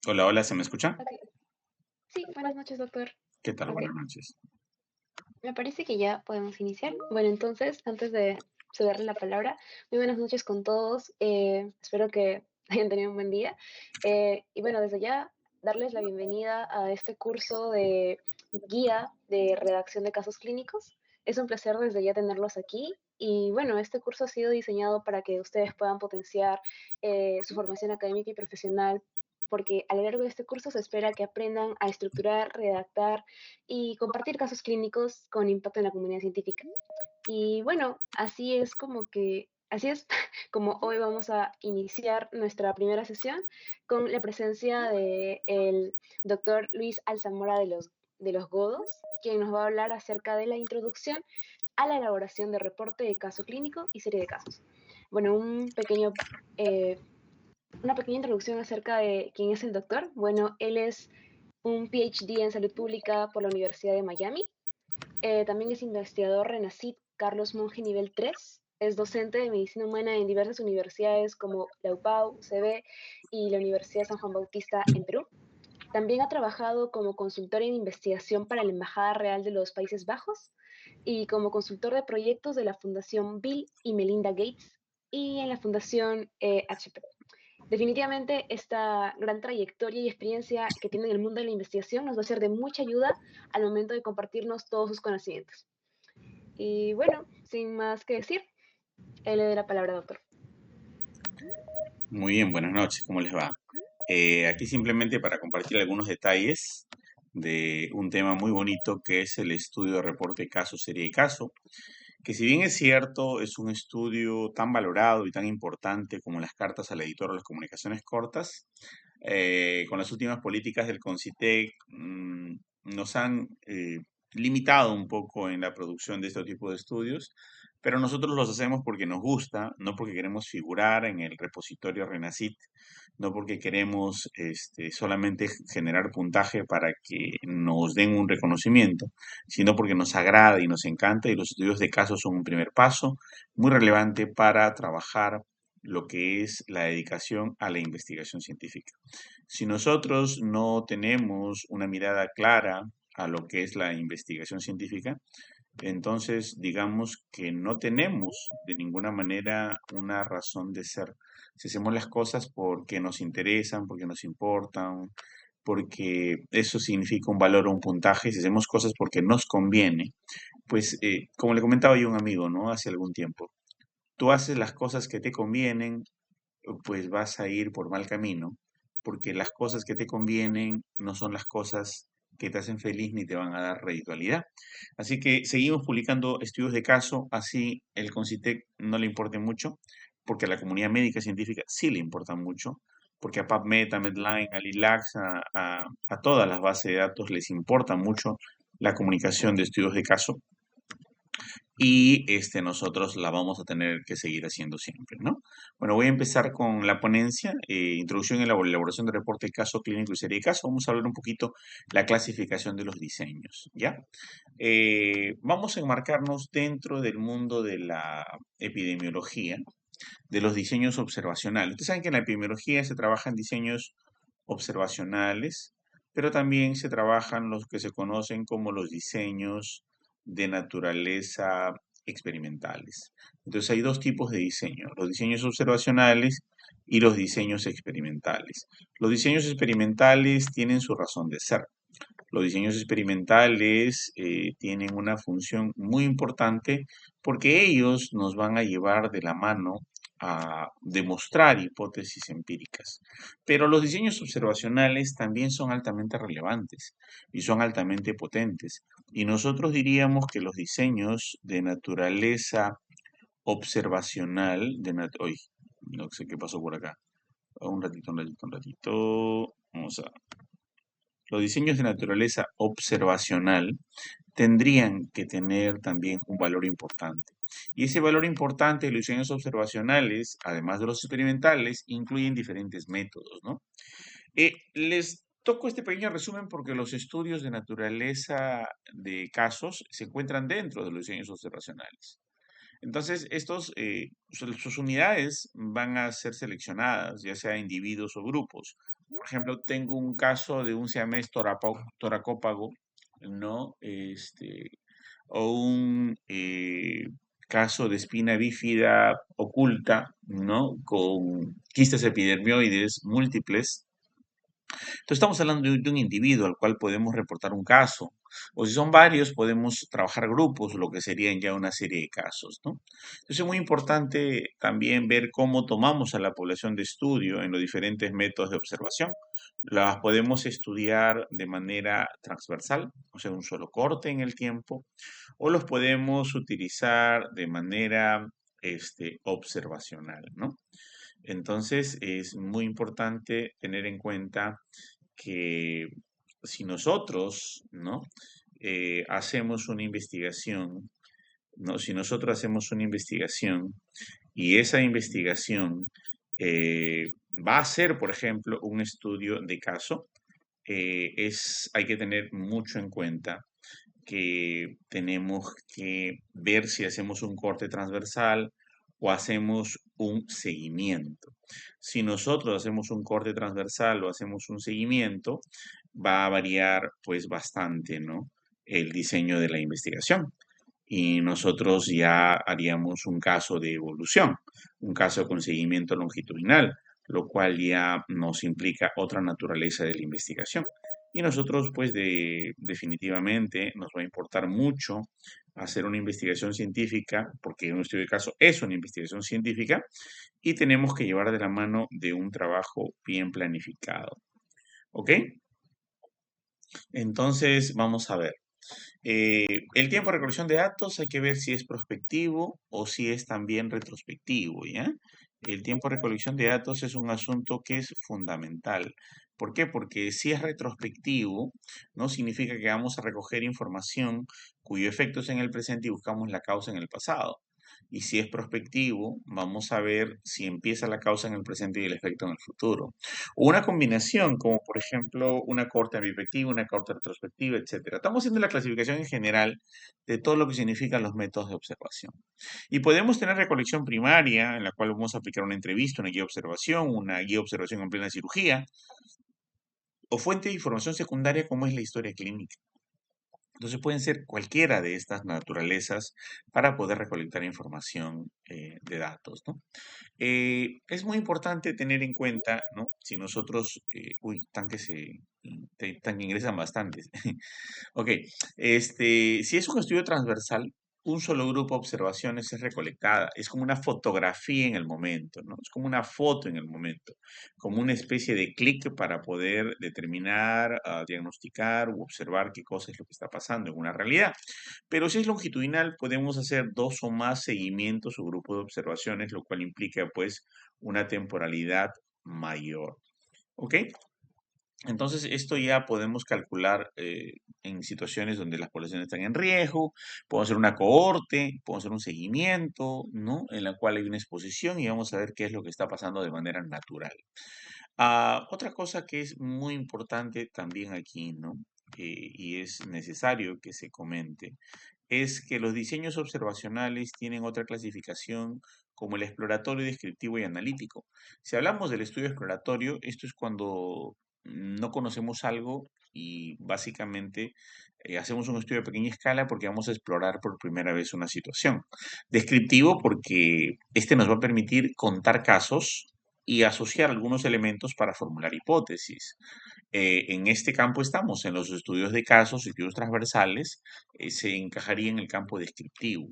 Hola, hola, ¿se me escucha? Ok. Sí, buenas noches, doctor. ¿Qué tal? Ok, Buenas noches. me parece que ya podemos iniciar. Bueno, entonces, antes de cederle la palabra, muy buenas noches con todos. Espero que hayan tenido un buen día. Y bueno, desde ya, darles la bienvenida a este curso de guía de redacción de casos clínicos. Es un placer desde ya tenerlos aquí. Y bueno, este curso ha sido diseñado para que ustedes puedan potenciar su formación académica y profesional, porque a lo largo de este curso se espera que aprendan a estructurar, redactar y compartir casos clínicos con impacto en la comunidad científica. Y bueno, así es como hoy vamos a iniciar nuestra primera sesión con la presencia de el doctor Luis Alzamora de los Godos, quien nos va a hablar acerca de la introducción a la elaboración de reporte de caso clínico y serie de casos. Bueno, eh, una pequeña introducción acerca de quién es el doctor. Bueno, él es un PhD en salud pública por la Universidad de Miami. También es investigador Renacid Carlos Monge nivel 3. Es docente de medicina humana en diversas universidades como la UPAU, UCB y la Universidad de San Juan Bautista en Perú. También ha trabajado como consultor en investigación para la Embajada Real de los Países Bajos y como consultor de proyectos de la Fundación Bill y Melinda Gates y en la Fundación HP. Definitivamente esta gran trayectoria y experiencia que tiene en el mundo de la investigación nos va a ser de mucha ayuda al momento de compartirnos todos sus conocimientos. Y bueno, sin más que decir, le doy la palabra, doctor. Muy bien, buenas noches, ¿cómo les va? Aquí simplemente para compartir algunos detalles de un tema muy bonito que es el estudio de reporte caso, serie de caso, que si bien es cierto, es un estudio tan valorado y tan importante como las cartas al editor o las comunicaciones cortas, con las últimas políticas del CONCITEC nos han limitado un poco en la producción de este tipo de estudios, pero nosotros los hacemos porque nos gusta, no porque queremos figurar en el repositorio Renacit, no porque queremos solamente generar puntaje para que nos den un reconocimiento, sino porque nos agrada y nos encanta y los estudios de caso son un primer paso muy relevante para trabajar lo que es la dedicación a la investigación científica. Si nosotros no tenemos una mirada clara a lo que es la investigación científica, entonces digamos que no tenemos de ninguna manera una razón de ser. Si hacemos las cosas porque nos interesan, porque nos importan, porque eso significa un valor o un puntaje, si hacemos cosas porque nos conviene, pues como le comentaba yo a un amigo, ¿no? Hace algún tiempo, tú haces las cosas que te convienen, pues vas a ir por mal camino, porque las cosas que te convienen no son las cosas que te hacen feliz ni te van a dar reditualidad. Así que seguimos publicando estudios de caso, así el CONCITEC no le importe mucho, porque a la comunidad médica científica sí le importa mucho, porque a PubMed, a Medline, a LILACS, a todas las bases de datos les importa mucho la comunicación de estudios de caso y nosotros la vamos a tener que seguir haciendo siempre, ¿no? Bueno, voy a empezar con la ponencia, introducción en la elaboración de reporte de caso clínico y serie de caso. Vamos a hablar un poquito la clasificación de los diseños, ¿ya? Vamos a enmarcarnos dentro del mundo de la epidemiología, de los diseños observacionales. Ustedes saben que en la epidemiología se trabajan diseños observacionales, pero también se trabajan los que se conocen como los diseños de naturaleza experimentales. Entonces hay dos tipos de diseño, los diseños observacionales y los diseños experimentales. Los diseños experimentales tienen su razón de ser. Los diseños experimentales tienen una función muy importante porque ellos nos van a llevar de la mano a demostrar hipótesis empíricas. Pero los diseños observacionales también son altamente relevantes y son altamente potentes. Y nosotros diríamos que los diseños de naturaleza observacional, hoy, no sé qué pasó por acá. Un ratito, un ratito, un ratito. Vamos a los diseños de naturaleza observacional tendrían que tener también un valor importante. Y ese valor importante de los diseños observacionales, además de los experimentales, incluyen diferentes métodos, ¿no? Les toco este pequeño resumen porque los estudios de naturaleza de casos se encuentran dentro de los diseños observacionales. Entonces, sus unidades van a ser seleccionadas, ya sea individuos o grupos, por ejemplo, tengo un caso de un siamés toracópago, ¿no? O un caso de espina bífida oculta, ¿no? Con quistes epidermioides múltiples. Entonces estamos hablando de un individuo al cual podemos reportar un caso, o si son varios, podemos trabajar grupos, lo que serían ya una serie de casos, ¿no? Entonces es muy importante también ver cómo tomamos a la población de estudio en los diferentes métodos de observación. Las podemos estudiar de manera transversal, o sea, un solo corte en el tiempo, o los podemos utilizar de manera observacional, ¿no? Entonces es muy importante tener en cuenta que si nosotros, ¿no? Hacemos una investigación, ¿no? Si nosotros hacemos una investigación y esa investigación va a ser, por ejemplo, un estudio de caso, hay que tener mucho en cuenta que tenemos que ver si hacemos un corte transversal o hacemos un seguimiento. Si nosotros hacemos un corte transversal o hacemos un seguimiento, va a variar pues bastante, ¿no? El diseño de la investigación. Y nosotros ya haríamos un caso de evolución, un caso con seguimiento longitudinal, lo cual ya nos implica otra naturaleza de la investigación. Y nosotros, pues, definitivamente nos va a importar mucho hacer una investigación científica, porque un estudio de caso es una investigación científica, y tenemos que llevar de la mano de un trabajo bien planificado. ¿Ok? Entonces, vamos a ver. El tiempo de recolección de datos hay que ver si es prospectivo o si es también retrospectivo, ¿ya? El tiempo de recolección de datos es un asunto que es fundamental. ¿Por qué? Porque si es retrospectivo, no significa que vamos a recoger información cuyo efecto es en el presente y buscamos la causa en el pasado. Y si es prospectivo, vamos a ver si empieza la causa en el presente y el efecto en el futuro. O una combinación, como por ejemplo una corte ambiperspectiva, una corte retrospectiva, etcétera. Estamos haciendo la clasificación en general de todo lo que significan los métodos de observación. Y podemos tener recolección primaria, en la cual vamos a aplicar una entrevista, una guía de observación en plena cirugía, o fuente de información secundaria como es la historia clínica. Entonces pueden ser cualquiera de estas naturalezas para poder recolectar información de datos, ¿no? Es muy importante tener en cuenta, ¿no? Si nosotros, tan que ingresan bastantes. Ok, si es un estudio transversal, un solo grupo de observaciones es recolectada. Es como una fotografía en el momento, ¿no? Es como una foto en el momento, como una especie de clic para poder determinar, diagnosticar u observar qué cosa es lo que está pasando en una realidad. Pero si es longitudinal, podemos hacer dos o más seguimientos o grupos de observaciones, lo cual implica pues una temporalidad mayor. ¿Ok? Entonces, esto ya podemos calcular en situaciones donde las poblaciones están en riesgo, podemos hacer una cohorte, podemos hacer un seguimiento, ¿no? En la cual hay una exposición y vamos a ver qué es lo que está pasando de manera natural. Otra cosa que es muy importante también aquí, ¿no? Y es necesario que se comente, es que los diseños observacionales tienen otra clasificación como el exploratorio, descriptivo y analítico. Si hablamos del estudio exploratorio, esto es cuando no conocemos algo y básicamente hacemos un estudio de pequeña escala porque vamos a explorar por primera vez una situación. Descriptivo porque este nos va a permitir contar casos y asociar algunos elementos para formular hipótesis. En este campo estamos, en los estudios de casos, estudios transversales, se encajaría en el campo descriptivo.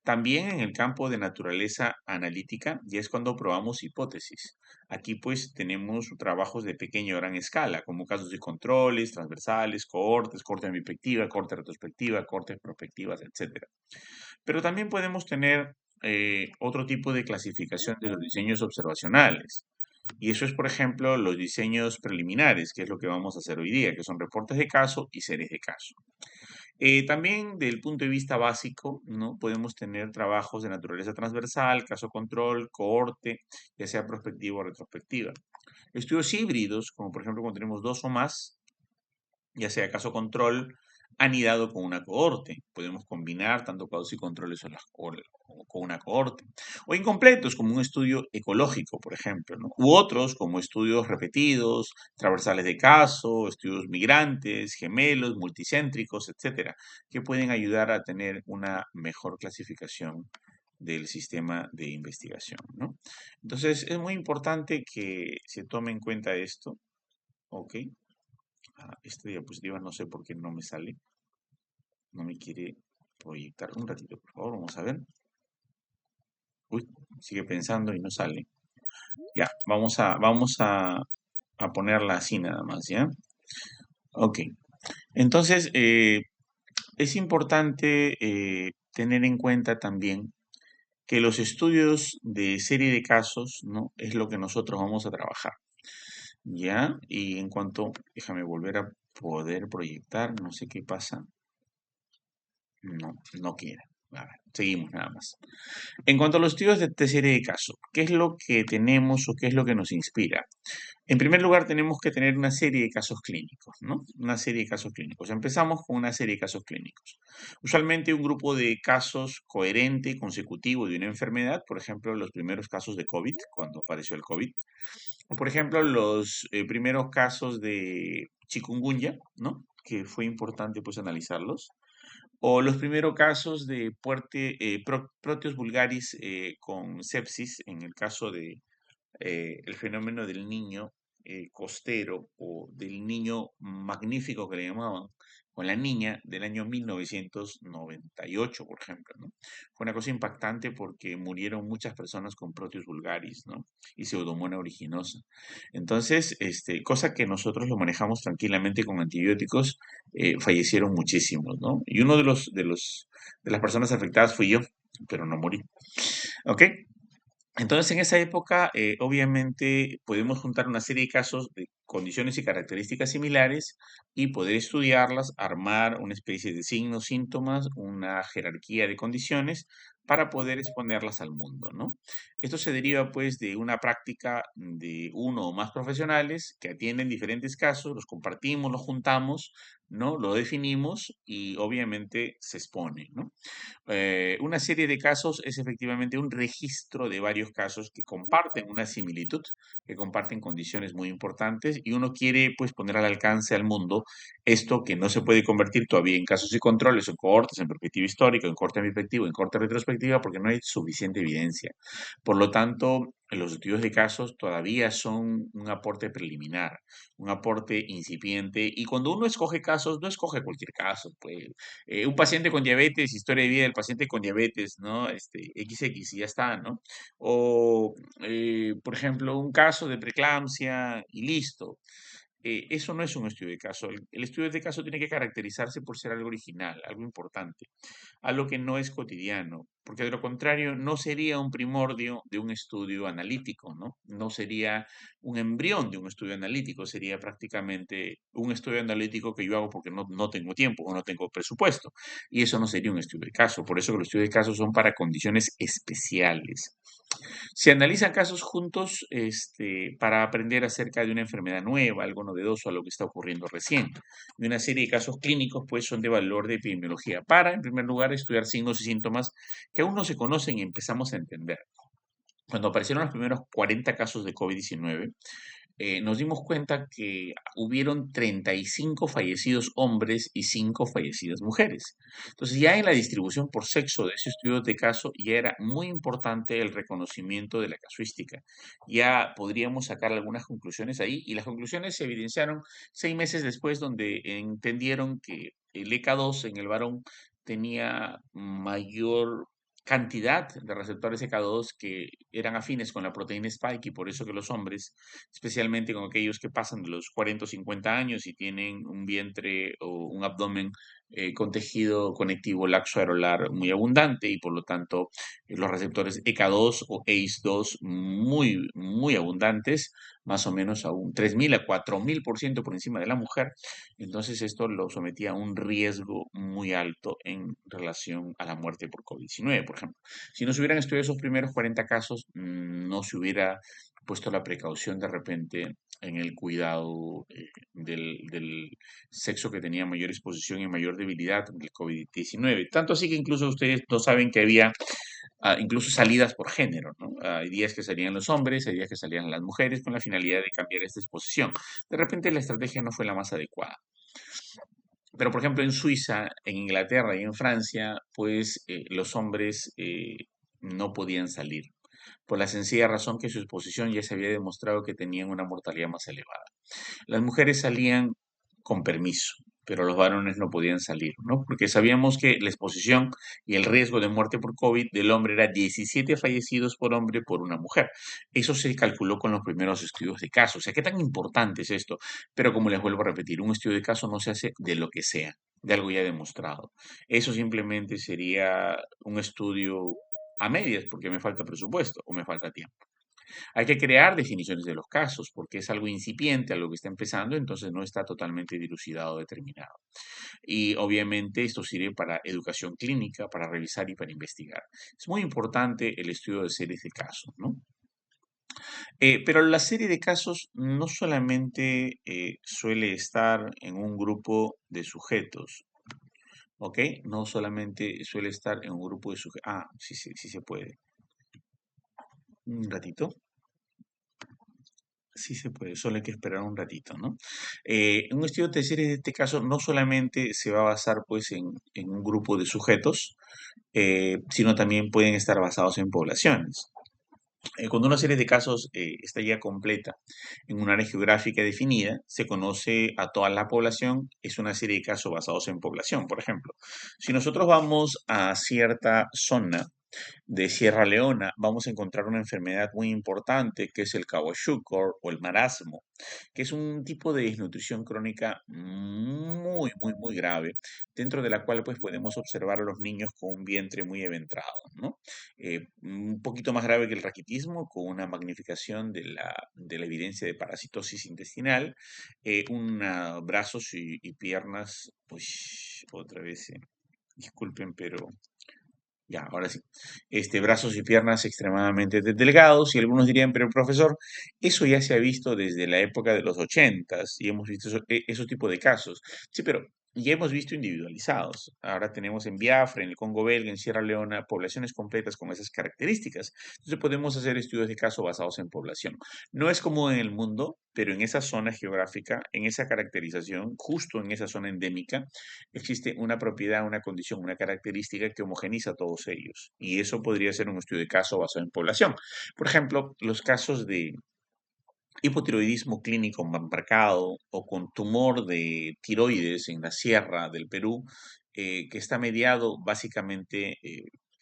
También en el campo de naturaleza analítica, ya es cuando probamos hipótesis. Aquí pues tenemos trabajos de pequeña o gran escala, como casos de controles, transversales, cohortes, corte ambiperspectiva, corte retrospectiva, cortes prospectivas, etcétera. Pero también podemos tener otro tipo de clasificación de los diseños observacionales. Y eso es, por ejemplo, los diseños preliminares, que es lo que vamos a hacer hoy día, que son reportes de caso y series de caso. También, del punto de vista básico, ¿no? Podemos tener trabajos de naturaleza transversal, caso control, cohorte, ya sea prospectiva o retrospectiva. Estudios híbridos, como por ejemplo cuando tenemos dos o más, ya sea caso control anidado con una cohorte. Podemos combinar tanto causa y controles o con una cohorte. O incompletos, como un estudio ecológico, por ejemplo, ¿no? U otros, como estudios repetidos, transversales de caso, estudios migrantes, gemelos, multicéntricos, etcétera, que pueden ayudar a tener una mejor clasificación del sistema de investigación, ¿no? Entonces, es muy importante que se tome en cuenta esto, ¿ok? Esta diapositiva no sé por qué no me sale, no me quiere proyectar. Un ratito, por favor, vamos a ver. Uy, sigue pensando y no sale. Ya, vamos a ponerla así nada más, ¿ya? Ok. Entonces, es importante tener en cuenta también que los estudios de serie de casos, ¿no? Es lo que nosotros vamos a trabajar, ¿ya? Y en cuanto, déjame volver a poder proyectar, no sé qué pasa. No, no quiere. A ver, seguimos nada más. En cuanto a los estudios de serie de casos, ¿qué es lo que tenemos o qué es lo que nos inspira? En primer lugar, tenemos que tener una serie de casos clínicos, ¿no? Una serie de casos clínicos. Empezamos con una serie de casos clínicos. Usualmente un grupo de casos coherente y consecutivo de una enfermedad, por ejemplo, los primeros casos de COVID, cuando apareció el COVID, o por ejemplo, los primeros casos de chikungunya, ¿no? Que fue importante pues analizarlos o los primeros casos de Proteus vulgaris con sepsis, en el caso de el fenómeno del niño costero o del niño magnífico que le llamaban, con la niña del año 1998, por ejemplo, ¿no? Fue una cosa impactante porque murieron muchas personas con Proteus vulgaris, ¿no? Y Pseudomonas aeruginosa. Entonces, cosa que nosotros lo manejamos tranquilamente con antibióticos, fallecieron muchísimos, ¿no? Y uno de las personas afectadas fui yo, pero no morí. ¿Ok? Entonces, en esa época, obviamente, podemos juntar una serie de casos de condiciones y características similares y poder estudiarlas, armar una especie de signos, síntomas, una jerarquía de condiciones para poder exponerlas al mundo, ¿no? Esto se deriva, pues, de una práctica de uno o más profesionales que atienden diferentes casos, los compartimos, los juntamos, ¿no? Lo definimos y obviamente se expone, ¿no? Una serie de casos es efectivamente un registro de varios casos que comparten una similitud, que comparten condiciones muy importantes y uno quiere pues poner al alcance al mundo esto que no se puede convertir todavía en casos y controles, en cohortes, en perspectiva histórica, en corte perspectivo, en corte retrospectiva, porque no hay suficiente evidencia. Por lo tanto, los estudios de casos todavía son un aporte preliminar, un aporte incipiente y cuando uno escoge casos, no escoge cualquier caso, pues un paciente con diabetes, historia de vida del paciente con diabetes, ¿no? XX y ya está, ¿no? O, por ejemplo, un caso de preeclampsia y listo. Eso no es un estudio de caso. El estudio de caso tiene que caracterizarse por ser algo original, algo importante, algo que no es cotidiano, porque de lo contrario no sería un primordio de un estudio analítico, ¿no? No sería un embrión de un estudio analítico, sería prácticamente un estudio analítico que yo hago porque no tengo tiempo o no tengo presupuesto. Y eso no sería un estudio de caso. Por eso que los estudios de caso son para condiciones especiales. Se analizan casos juntos para aprender acerca de una enfermedad nueva, algo novedoso a lo que está ocurriendo recién. Y una serie de casos clínicos, pues, son de valor de epidemiología para, en primer lugar, estudiar signos y síntomas que aún no se conocen y empezamos a entender. Cuando aparecieron los primeros 40 casos de COVID-19, nos dimos cuenta que hubieron 35 fallecidos hombres y 5 fallecidas mujeres. Entonces, ya en la distribución por sexo de ese estudio de caso, ya era muy importante el reconocimiento de la casuística. Ya podríamos sacar algunas conclusiones ahí y las conclusiones se evidenciaron 6 meses después, donde entendieron que el EK2 en el varón tenía mayor cantidad de receptores EK2 que eran afines con la proteína spike y por eso que los hombres, especialmente con aquellos que pasan de los 40 o 50 años y tienen un vientre o un abdomen con tejido conectivo laxo aerolar muy abundante y por lo tanto los receptores EK2 o ACE2 muy, muy abundantes, más o menos a un 3.000 a 4.000% por encima de la mujer. Entonces esto lo sometía a un riesgo muy alto en relación a la muerte por COVID-19, por ejemplo. Si no se hubieran estudiado esos primeros 40 casos, no se hubiera puesto la precaución de repente en el cuidado del sexo que tenía mayor exposición y mayor debilidad del COVID-19. Tanto así que incluso ustedes no saben que había incluso salidas por género, ¿no? Hay días que salían los hombres, hay días que salían las mujeres con la finalidad de cambiar esta exposición. De repente la estrategia no fue la más adecuada. Pero, por ejemplo, en Suiza, en Inglaterra y en Francia, pues los hombres no podían salir, por la sencilla razón que su exposición ya se había demostrado que tenían una mortalidad más elevada. Las mujeres salían con permiso, pero los varones no podían salir, ¿no? Porque sabíamos que la exposición y el riesgo de muerte por COVID del hombre era 17 fallecidos por hombre por una mujer. Eso se calculó con los primeros estudios de caso. O sea, ¿qué tan importante es esto? Pero como les vuelvo a repetir, un estudio de caso no se hace de lo que sea, de algo ya demostrado. Eso simplemente sería un estudio a medias porque me falta presupuesto o me falta tiempo. Hay que crear definiciones de los casos porque es algo incipiente, algo que está empezando, entonces no está totalmente dilucidado o determinado. Y obviamente esto sirve para educación clínica, para revisar y para investigar. Es muy importante el estudio de series de casos, ¿no? Pero la serie de casos no solamente suele estar en un grupo de sujetos, ¿ok? No solamente suele estar en un grupo de sujetos. Ah, sí, sí, sí se puede. Un ratito. Sí se puede, solo hay que esperar un ratito, ¿no? Un estudio de series de este caso no solamente se va a basar pues en un grupo de sujetos, sino también pueden estar basados en poblaciones. Cuando una serie de casos está ya completa en un área geográfica definida, se conoce a toda la población, es una serie de casos basados en población. Por ejemplo, si nosotros vamos a cierta zona de Sierra Leona, vamos a encontrar una enfermedad muy importante que es el Kawashiorkor o el marasmo, que es un tipo de desnutrición crónica muy, muy, muy grave, dentro de la cual pues podemos observar a los niños con un vientre muy eventrado, ¿no? Un poquito más grave que el raquitismo, con una magnificación de la evidencia de parasitosis intestinal, brazos y piernas, pues otra vez, disculpen, pero ya, ahora sí. Brazos y piernas extremadamente delgados y algunos dirían, pero profesor, eso ya se ha visto desde la época de los ochentas y hemos visto esos tipos de casos. Sí, pero ya hemos visto individualizados. Ahora tenemos en Biafra, en el Congo belga, en Sierra Leona, poblaciones completas con esas características. Entonces podemos hacer estudios de caso basados en población. No es común en el mundo, pero en esa zona geográfica, en esa caracterización, justo en esa zona endémica, existe una propiedad, una condición, una característica que homogeniza a todos ellos. Y eso podría ser un estudio de caso basado en población. Por ejemplo, los casos de hipotiroidismo clínico marcado o con tumor de tiroides en la sierra del Perú, que está mediado básicamente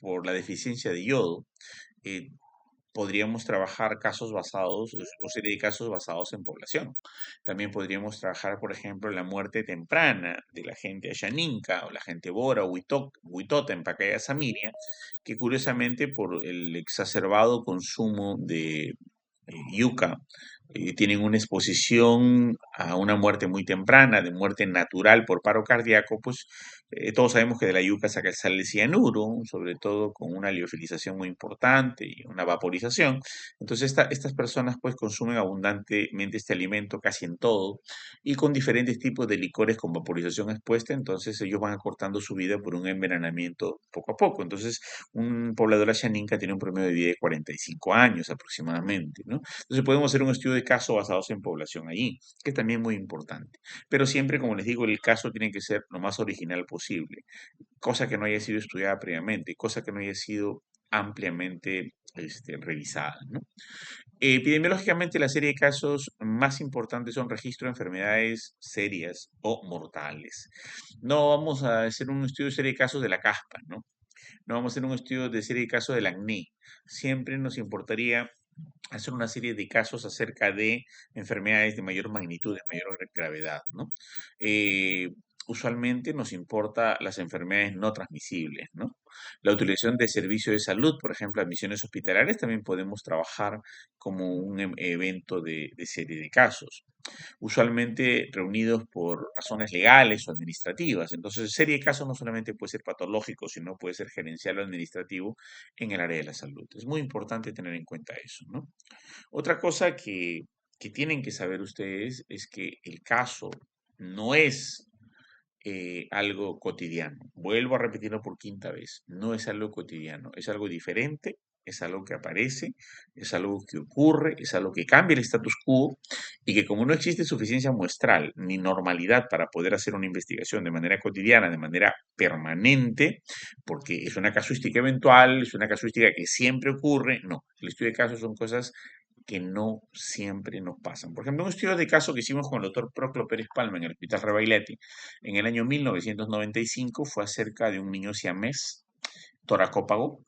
por la deficiencia de yodo. eh, Podríamos trabajar casos basados o serie de casos basados en población. También podríamos trabajar, por ejemplo, la muerte temprana de la gente Ayaninka o la gente Bora o Huitota en Pacaya Samiria, que curiosamente por el exacerbado consumo de yuca tienen una exposición a una muerte muy temprana, de muerte natural por paro cardíaco, pues todos sabemos que de la yuca sale el cianuro, sobre todo con una liofilización muy importante y una vaporización. Entonces estas personas pues consumen abundantemente este alimento casi en todo y con diferentes tipos de licores con vaporización expuesta, entonces ellos van acortando su vida por un envenenamiento poco a poco. Entonces un poblador Ashaninka tiene un promedio de vida de 45 años aproximadamente, ¿no? Entonces podemos hacer un estudio de caso basados en población allí, que es también muy importante. Pero siempre, como les digo, el caso tiene que ser lo más original posible, cosa que no haya sido estudiada previamente, cosa que no haya sido ampliamente revisada, ¿no? Epidemiológicamente, la serie de casos más importantes son registro de enfermedades serias o mortales. No vamos a hacer un estudio de serie de casos de la caspa, ¿no? No vamos a hacer un estudio de serie de casos del acné. Siempre nos importaría hacer una serie de casos acerca de enfermedades de mayor magnitud, de mayor gravedad, ¿no? Eh, Usualmente nos importa las enfermedades no transmisibles, ¿no? La utilización de servicios de salud, por ejemplo, admisiones hospitalarias, también podemos trabajar como un evento de serie de casos usualmente reunidos por razones legales o administrativas. Entonces, serie de casos no solamente puede ser patológico, sino puede ser gerencial o administrativo en el área de la salud. Es muy importante tener en cuenta eso, ¿no? Otra cosa que que tienen que saber ustedes es que el caso no es algo cotidiano. Vuelvo a repetirlo por quinta vez, no es algo cotidiano, es algo diferente, es algo que aparece, es algo que ocurre, es algo que cambia el status quo y que como no existe suficiencia muestral ni normalidad para poder hacer una investigación de manera cotidiana, de manera permanente, porque es una casuística eventual, es una casuística que siempre ocurre, no, el estudio de casos son cosas que no siempre nos pasan. Por ejemplo, un estudio de caso que hicimos con el doctor Proclo Pérez Palma en el Hospital Rebaileti en el año 1995 fue acerca de un niño siamés, toracópago,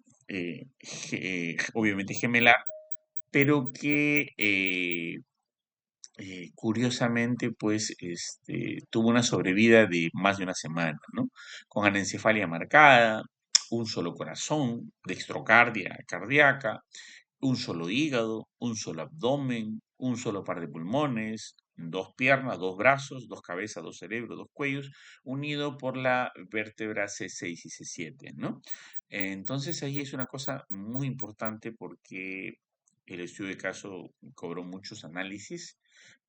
obviamente gemelar, pero que curiosamente pues tuvo una sobrevida de más de una semana, ¿no? Con anencefalia marcada, un solo corazón, dextrocardia cardíaca, un solo hígado, un solo abdomen, un solo par de pulmones, dos piernas, dos brazos, dos cabezas, dos cerebros, dos cuellos, unido por la vértebra C6 y C7, ¿no? Entonces ahí es una cosa muy importante porque el estudio de caso cobró muchos análisis,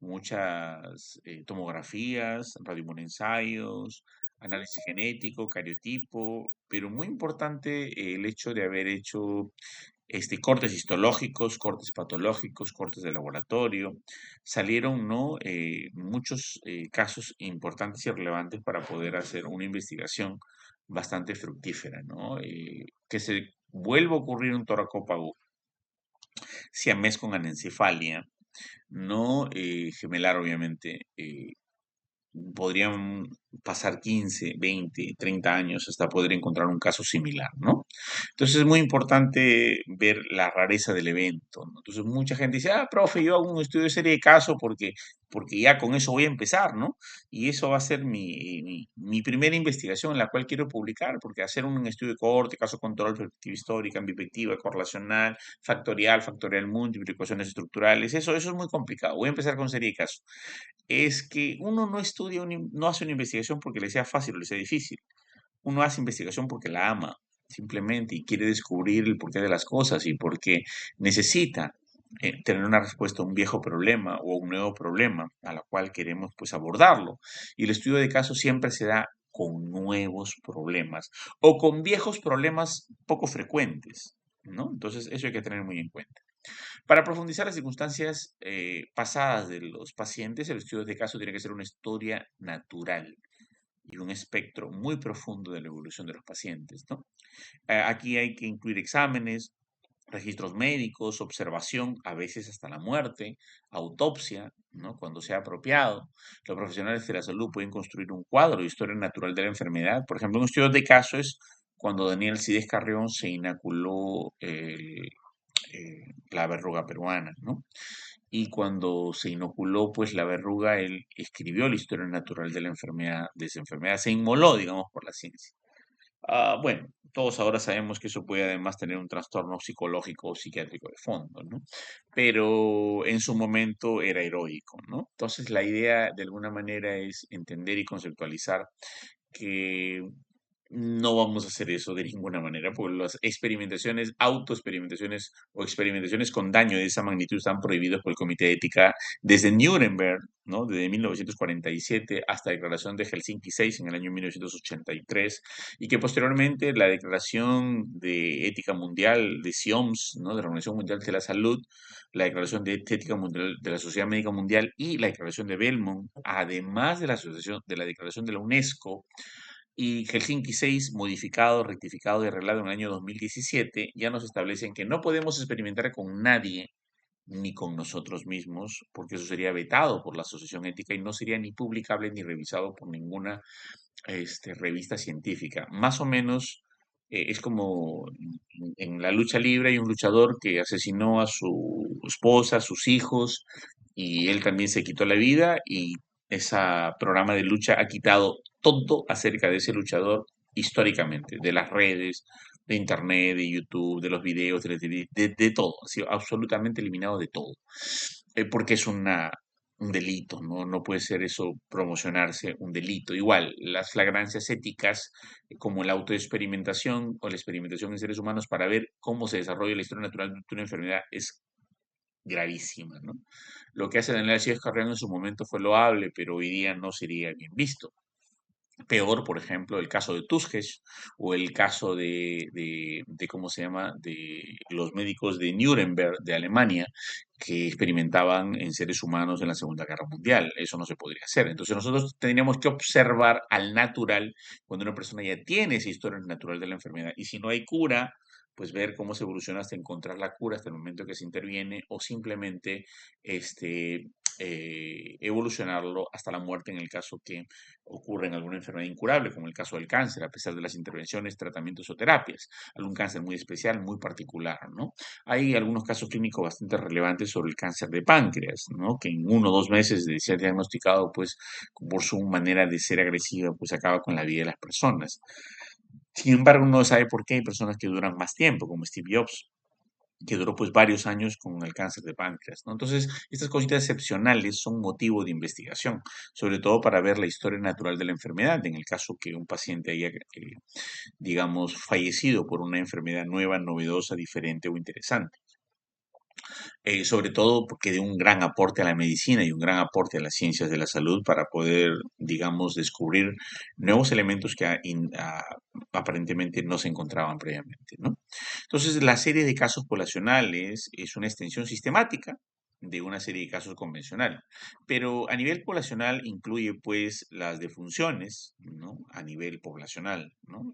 muchas tomografías, radiomonensayos, análisis genético, cariotipo, pero muy importante el hecho de haber hecho cortes histológicos, cortes patológicos, cortes de laboratorio. Salieron, ¿no? Muchos casos importantes y relevantes para poder hacer una investigación bastante fructífera, ¿no? Que se vuelva a ocurrir un toracópago siamés con anencefalia, no gemelar, obviamente, podrían pasar 15, 20, 30 años hasta poder encontrar un caso similar, ¿no? Entonces es muy importante ver la rareza del evento, ¿no? Entonces mucha gente dice, profe, yo hago un estudio de serie de casos porque ya con eso voy a empezar, ¿no? Y eso va a ser mi primera investigación en la cual quiero publicar, porque hacer un estudio de cohorte, caso control, perspectiva histórica, ambivectiva, correlacional, factorial múltiple, ecuaciones estructurales, eso es muy complicado. Voy a empezar con serie de casos. Es que uno no estudia, no hace una investigación porque le sea fácil o le sea difícil. Uno hace investigación porque la ama, simplemente, y quiere descubrir el porqué de las cosas y porque necesita tener una respuesta a un viejo problema o a un nuevo problema a la cual queremos pues abordarlo. Y el estudio de casos siempre se da con nuevos problemas o con viejos problemas poco frecuentes, ¿no? Entonces, eso hay que tener muy en cuenta. Para profundizar las circunstancias pasadas de los pacientes, el estudio de caso tiene que ser una historia natural y un espectro muy profundo de la evolución de los pacientes, ¿no? Aquí hay que incluir exámenes, registros médicos, observación, a veces hasta la muerte, autopsia, ¿no? Cuando sea apropiado. Los profesionales de la salud pueden construir un cuadro de historia natural de la enfermedad. Por ejemplo, un estudio de caso es cuando Daniel Sides Carrión se inoculó la verruga peruana, ¿no? Y cuando se inoculó, pues la verruga, él escribió la historia natural de esa enfermedad, se inmoló, digamos, por la ciencia. Bueno, todos ahora sabemos que eso puede además tener un trastorno psicológico o psiquiátrico de fondo, ¿no? Pero en su momento era heroico, ¿no? Entonces la idea de alguna manera es entender y conceptualizar que no vamos a hacer eso de ninguna manera, porque las experimentaciones, autoexperimentaciones o experimentaciones con daño de esa magnitud están prohibidos por el Comité de Ética desde Nuremberg, ¿no? Desde 1947 hasta la Declaración de Helsinki 6 en el año 1983, y que posteriormente la Declaración de Ética Mundial de SIOMS, ¿no? De la Organización Mundial de la Salud, la Declaración de Ética Mundial de la Sociedad Médica Mundial y la Declaración de Belmont, además de la asociación de la Declaración de la UNESCO, y Helsinki 6, modificado, rectificado y arreglado en el año 2017, ya nos establecen que no podemos experimentar con nadie ni con nosotros mismos, porque eso sería vetado por la Asociación Ética y no sería ni publicable ni revisado por ninguna revista científica. Más o menos es como en la lucha libre hay un luchador que asesinó a su esposa, a sus hijos, y él también se quitó la vida y ese programa de lucha ha quitado todo acerca de ese luchador históricamente, de las redes, de internet, de YouTube, de los videos, de todo, ha sido absolutamente eliminado de todo, porque es un delito, ¿no? No puede ser eso promocionarse un delito. Igual, las flagrancias éticas, como la autoexperimentación o la experimentación en seres humanos para ver cómo se desarrolla la historia natural de una enfermedad, es gravísima, ¿no? Lo que hace Daniel Alcides Carrión en su momento fue loable, pero hoy día no sería bien visto. Peor, por ejemplo, el caso de Tuskegee o el caso ¿cómo se llama?, de los médicos de Nuremberg, de Alemania, que experimentaban en seres humanos en la Segunda Guerra Mundial. Eso no se podría hacer. Entonces nosotros tendríamos que observar al natural cuando una persona ya tiene esa historia natural de la enfermedad. Y si no hay cura, pues ver cómo se evoluciona hasta encontrar la cura, hasta el momento que se interviene, o simplemente este, evolucionarlo hasta la muerte en el caso que ocurre en alguna enfermedad incurable, como el caso del cáncer, a pesar de las intervenciones, tratamientos o terapias. Algún cáncer muy especial, muy particular, ¿no? Hay algunos casos clínicos bastante relevantes sobre el cáncer de páncreas, ¿no? Que en 1 o 2 meses de ser diagnosticado, pues, por su manera de ser agresiva, pues acaba con la vida de las personas. Sin embargo, no se sabe por qué hay personas que duran más tiempo, como Steve Jobs, que duró pues varios años con el cáncer de páncreas, ¿no? Entonces, estas cositas excepcionales son motivo de investigación, sobre todo para ver la historia natural de la enfermedad, en el caso que un paciente haya, digamos, fallecido por una enfermedad nueva, novedosa, diferente o interesante. Sobre todo porque de un gran aporte a la medicina y un gran aporte a las ciencias de la salud para poder, digamos, descubrir nuevos elementos que aparentemente no se encontraban previamente, ¿no? Entonces, la serie de casos poblacionales es una extensión sistemática de una serie de casos convencionales, pero a nivel poblacional incluye pues las defunciones, ¿no? A nivel poblacional, ¿no?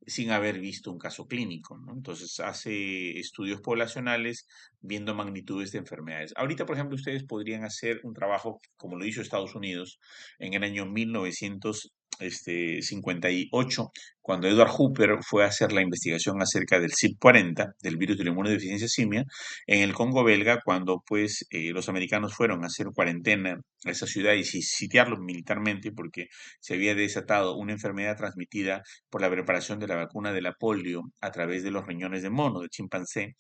Sin haber visto un caso clínico, ¿no? Entonces hace estudios poblacionales viendo magnitudes de enfermedades. Ahorita, por ejemplo, ustedes podrían hacer un trabajo, como lo hizo Estados Unidos en el año 1958, cuando Edward Hooper fue a hacer la investigación acerca del CYP40, del virus de la inmunodeficiencia simia, en el Congo belga, cuando pues los americanos fueron a hacer cuarentena a esa ciudad y sitiarlo militarmente porque se había desatado una enfermedad transmitida por la preparación de la vacuna de la polio a través de los riñones de mono, de chimpancé,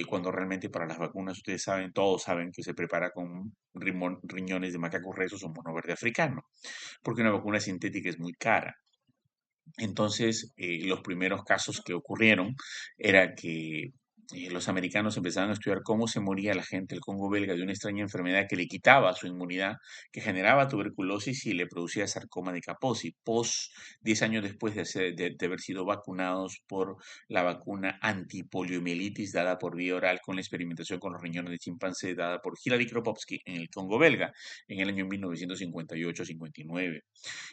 cuando realmente para las vacunas, ustedes saben, todos saben que se prepara con riñones de macacos rezos o mono verde africano, porque una vacuna sintética es muy cara. Entonces, los primeros casos que ocurrieron era que los americanos empezaban a estudiar cómo se moría la gente del Congo belga de una extraña enfermedad que le quitaba su inmunidad, que generaba tuberculosis y le producía sarcoma de Kaposi, 10 años después de haber sido vacunados por la vacuna antipoliomielitis dada por vía oral con la experimentación con los riñones de chimpancé dada por Hilary Kropotkin en el Congo belga en el año 1958-59.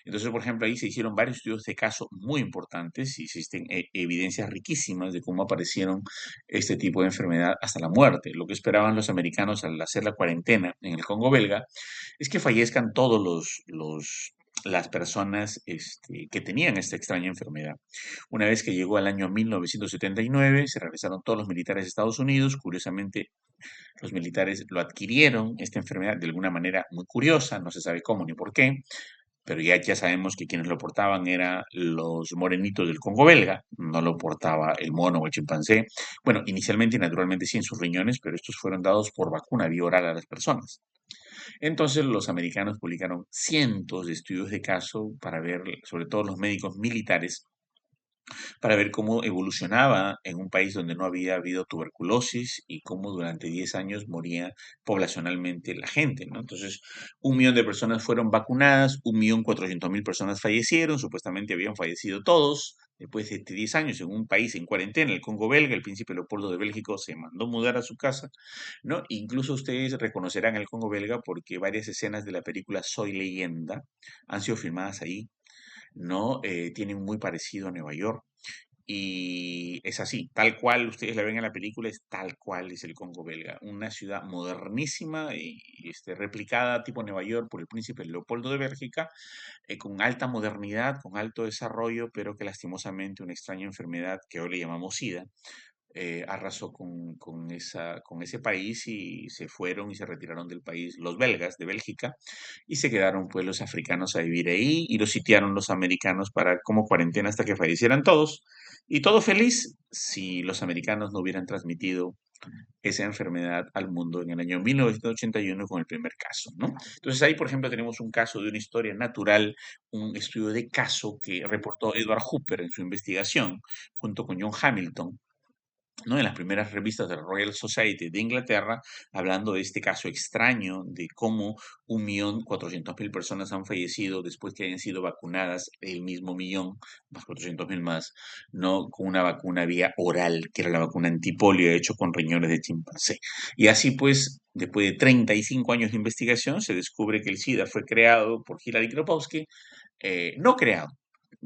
Entonces, por ejemplo, ahí se hicieron varios estudios de caso muy importantes y existen evidencias riquísimas de cómo aparecieron este tipo de enfermedad hasta la muerte. Lo que esperaban los americanos al hacer la cuarentena en el Congo belga es que fallezcan todos las personas que tenían esta extraña enfermedad. Una vez que llegó al año 1979, se regresaron todos los militares de Estados Unidos. Curiosamente, los militares lo adquirieron, esta enfermedad, de alguna manera muy curiosa, no se sabe cómo ni por qué, pero ya sabemos que quienes lo portaban eran los morenitos del Congo belga, no lo portaba el mono o el chimpancé. Bueno, inicialmente y naturalmente sí en sus riñones, pero estos fueron dados por vacuna vía oral a las personas. Entonces los americanos publicaron cientos de estudios de caso para ver, sobre todo los médicos militares, para ver cómo evolucionaba en un país donde no había habido tuberculosis y cómo durante 10 años moría poblacionalmente la gente, ¿no? Entonces, 1 millón de personas fueron vacunadas, 1.400.000 personas fallecieron, supuestamente habían fallecido todos. Después de 10 años en un país en cuarentena, el Congo belga, el príncipe Leopoldo de Bélgica se mandó mudar a su casa, ¿no? Incluso ustedes reconocerán el Congo belga porque varias escenas de la película Soy Leyenda han sido filmadas ahí, ¿no? Tienen muy parecido a Nueva York. Y es así, tal cual ustedes la ven en la película, es tal cual es el Congo belga, una ciudad modernísima y replicada tipo Nueva York por el príncipe Leopoldo de Bélgica, con alta modernidad, con alto desarrollo, pero que lastimosamente una extraña enfermedad que hoy le llamamos SIDA, arrasó con ese país y se fueron y se retiraron del país los belgas de Bélgica y se quedaron pues los africanos a vivir ahí y los sitiaron los americanos para como cuarentena hasta que fallecieran todos. Y todo feliz si los americanos no hubieran transmitido esa enfermedad al mundo en el año 1981 con el primer caso, ¿no? Entonces ahí, por ejemplo, tenemos un caso de una historia natural, un estudio de caso que reportó Edward Hooper en su investigación junto con John Hamilton, ¿no? En las primeras revistas de la Royal Society de Inglaterra, hablando de este caso extraño de cómo 1.400.000 personas han fallecido después que hayan sido vacunadas el mismo millón, más 400.000 más, ¿no? Con una vacuna vía oral, que era la vacuna antipolio, hecho con riñones de chimpancé. Y así pues, después de 35 años de investigación, se descubre que el SIDA fue creado por Hilary Kropowski, no creado,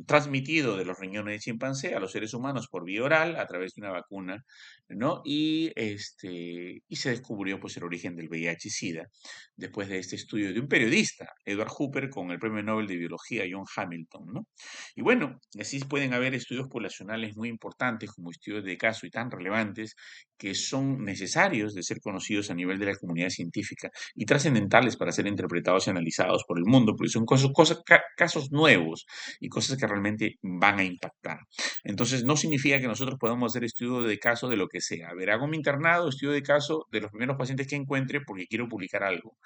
transmitido de los riñones de chimpancé a los seres humanos por vía oral a través de una vacuna, ¿no? Y se descubrió pues el origen del VIH-Sida después de este estudio de un periodista, Edward Hooper, con el Premio Nobel de Biología John Hamilton, ¿no? Y bueno, así pueden haber estudios poblacionales muy importantes como estudios de caso y tan relevantes que son necesarios de ser conocidos a nivel de la comunidad científica y trascendentales para ser interpretados y analizados por el mundo, porque son casos nuevos y cosas que realmente van a impactar. Entonces, no significa que nosotros podamos hacer estudio de caso de lo que sea. A ver, hago mi internado, estudio de caso de los primeros pacientes que encuentre porque quiero publicar algo.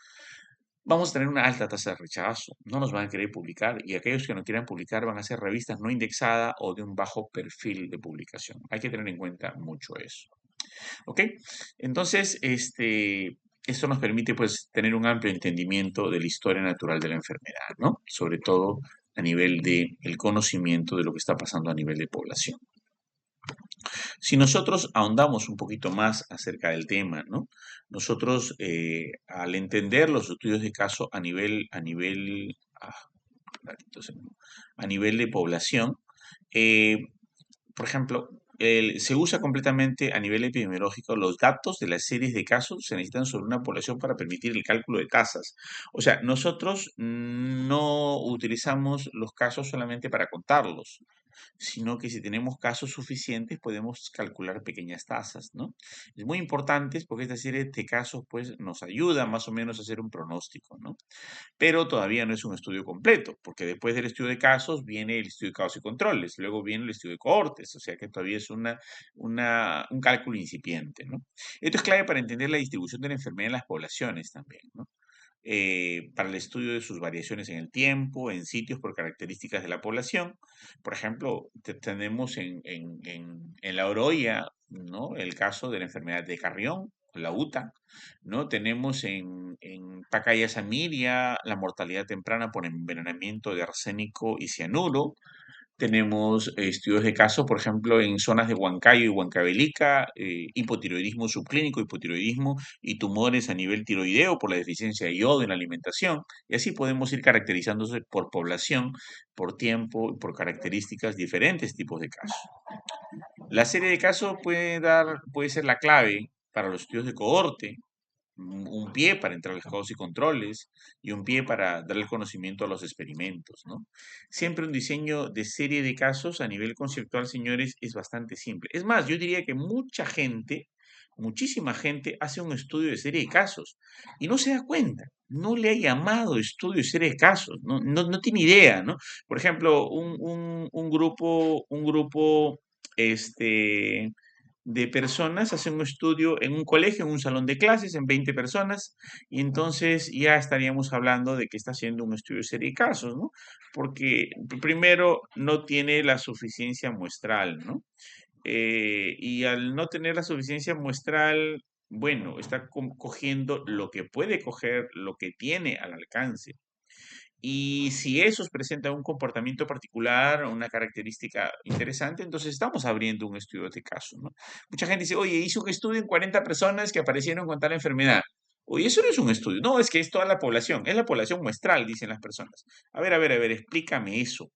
Vamos a tener una alta tasa de rechazo, no nos van a querer publicar y aquellos que no quieran publicar van a ser revistas no indexadas o de un bajo perfil de publicación. Hay que tener en cuenta mucho eso. ¿Ok? Entonces, esto nos permite pues tener un amplio entendimiento de la historia natural de la enfermedad, ¿no? Sobre todo a nivel de el conocimiento de lo que está pasando a nivel de población. Si nosotros ahondamos un poquito más acerca del tema, ¿no? Nosotros, al entender los estudios de caso a nivel de población, eh, por ejemplo, se usa completamente a nivel epidemiológico los datos de las series de casos se necesitan sobre una población para permitir el cálculo de tasas. O sea, nosotros no utilizamos los casos solamente para contarlos, sino que si tenemos casos suficientes podemos calcular pequeñas tasas, ¿no? Es muy importante porque esta serie de casos pues nos ayuda más o menos a hacer un pronóstico, ¿no? Pero todavía no es un estudio completo, porque después del estudio de casos viene el estudio de casos y controles, luego viene el estudio de cohortes, o sea que todavía es un cálculo incipiente, ¿no? Esto es clave para entender la distribución de la enfermedad en las poblaciones también, ¿no? Para el estudio de sus variaciones en el tiempo, en sitios por características de la población. Por ejemplo, tenemos en la Oroya, ¿no? El caso de la enfermedad de Carrión, la UTA, ¿no? Tenemos en Pacaya Samiria la mortalidad temprana por envenenamiento de arsénico y cianuro. Tenemos estudios de casos, por ejemplo, en zonas de Huancayo y Huancavelica, hipotiroidismo subclínico, hipotiroidismo y tumores a nivel tiroideo por la deficiencia de yodo en la alimentación. Y así podemos ir caracterizándose por población, por tiempo y por características diferentes tipos de casos. La serie de casos puede ser la clave para los estudios de cohorte, un pie para entrar a los casos y controles y un pie para darle conocimiento a los experimentos, ¿no? Siempre un diseño de serie de casos a nivel conceptual, señores, es bastante simple. Es más, yo diría que muchísima gente hace un estudio de serie de casos y no se da cuenta. No le ha llamado estudio de serie de casos, no tiene idea, ¿no? Por ejemplo, un grupo, este, de personas, hacen un estudio en un colegio, en un salón de clases, en 20 personas, y entonces ya estaríamos hablando de que está haciendo un estudio de serie de casos, ¿no? Porque primero no tiene la suficiencia muestral, ¿no? Y al no tener la suficiencia muestral, bueno, está cogiendo lo que puede coger, lo que tiene al alcance. Y si esos presentan un comportamiento particular o una característica interesante, entonces estamos abriendo un estudio de caso, ¿no? Mucha gente dice, oye, hice un estudio en 40 personas que aparecieron con tal enfermedad. Oye, eso no es un estudio. No, es que es toda la población. Es la población muestral, dicen las personas. A ver, explícame eso.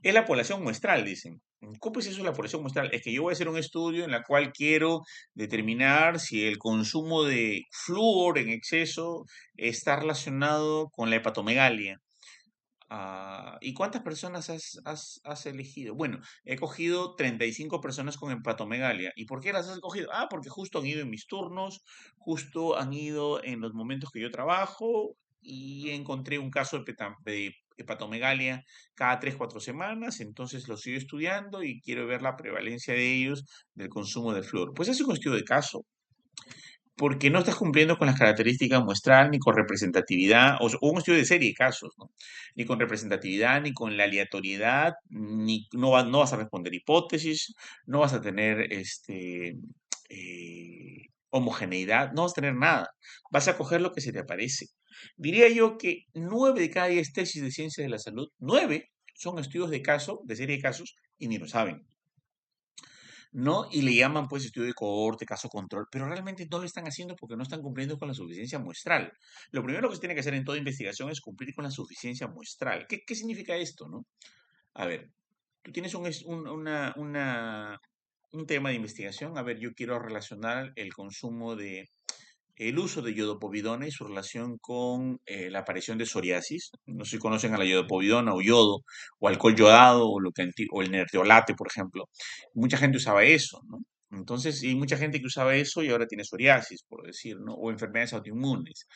Es la población muestral, dicen. ¿Cómo es eso la población muestral? Es que yo voy a hacer un estudio en el cual quiero determinar si el consumo de flúor en exceso está relacionado con la hepatomegalia. ¿Y cuántas personas has elegido? Bueno, he cogido 35 personas con hepatomegalia. ¿Y por qué las has cogido? Ah, porque justo han ido en mis turnos, justo han ido en los momentos que yo trabajo y encontré un caso de hepatomegalia cada 3, 4 semanas, entonces lo estoy estudiando y quiero ver la prevalencia de ellos del consumo de flúor. Pues es un estudio de caso. porque no estás cumpliendo con las características muestral, ni con representatividad, o un estudio de serie de casos, ¿no? Ni con representatividad, ni con la aleatoriedad, ni no vas a responder hipótesis, no vas a tener homogeneidad, no vas a tener nada. Vas a coger lo que se te aparece. Diría yo que 9 de cada 10 tesis de ciencia de la salud, 9 son estudios de caso, de serie de casos, y ni lo saben. ¿No? Y le llaman pues estudio de cohorte, caso control, pero realmente no lo están haciendo porque no están cumpliendo con la suficiencia muestral. Lo primero que se tiene que hacer en toda investigación es cumplir con la suficiencia muestral. ¿Qué significa esto, no? A ver, tú tienes un tema de investigación. A ver, yo quiero relacionar el consumo de el uso de yodopovidona y su relación con la aparición de psoriasis. No sé si conocen a la yodopovidona o yodo, o alcohol yodado, o, o el nerteolate, por ejemplo. Mucha gente usaba eso, ¿no? Entonces, hay mucha gente que usaba eso y ahora tiene psoriasis, por decir, ¿no? O enfermedades autoinmunes,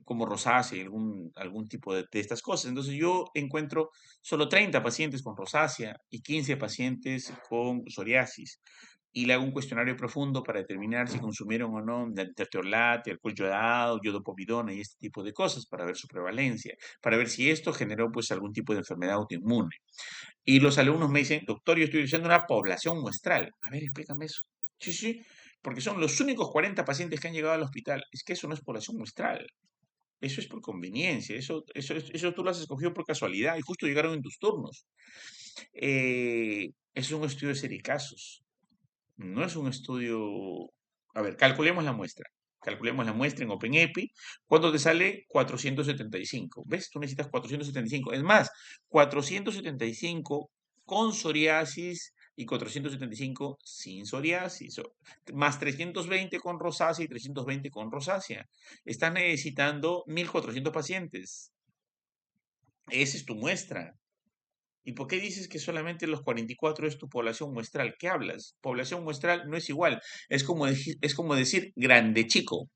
como rosácea, algún tipo de estas cosas. Entonces, yo encuentro solo 30 pacientes con rosácea y 15 pacientes con psoriasis y le hago un cuestionario profundo para determinar si consumieron o no tertiolate, alcohol yodado, yodopovidona y este tipo de cosas para ver su prevalencia, para ver si esto generó pues algún tipo de enfermedad autoinmune. Y los alumnos me dicen, doctor, yo estoy diciendo una población muestral. A ver, explícame eso. Sí, sí, porque son los únicos 40 pacientes que han llegado al hospital. Es que eso no es población muestral. Eso es por conveniencia, eso tú lo has escogido por casualidad y justo llegaron en tus turnos. Es un estudio de serie de casos. No es un estudio. A ver, calculemos la muestra. Calculemos la muestra en OpenEpi. ¿Cuánto te sale? 475. ¿Ves? Tú necesitas 475. Es más, 475 con psoriasis y 475 sin psoriasis. Más 320 con rosácea y 320 con rosácea. Estás necesitando 1400 pacientes. Esa es tu muestra. ¿Y por qué dices que solamente los 44 es tu población muestral? ¿Qué hablas? Población muestral no es igual. Es como decir grande chico.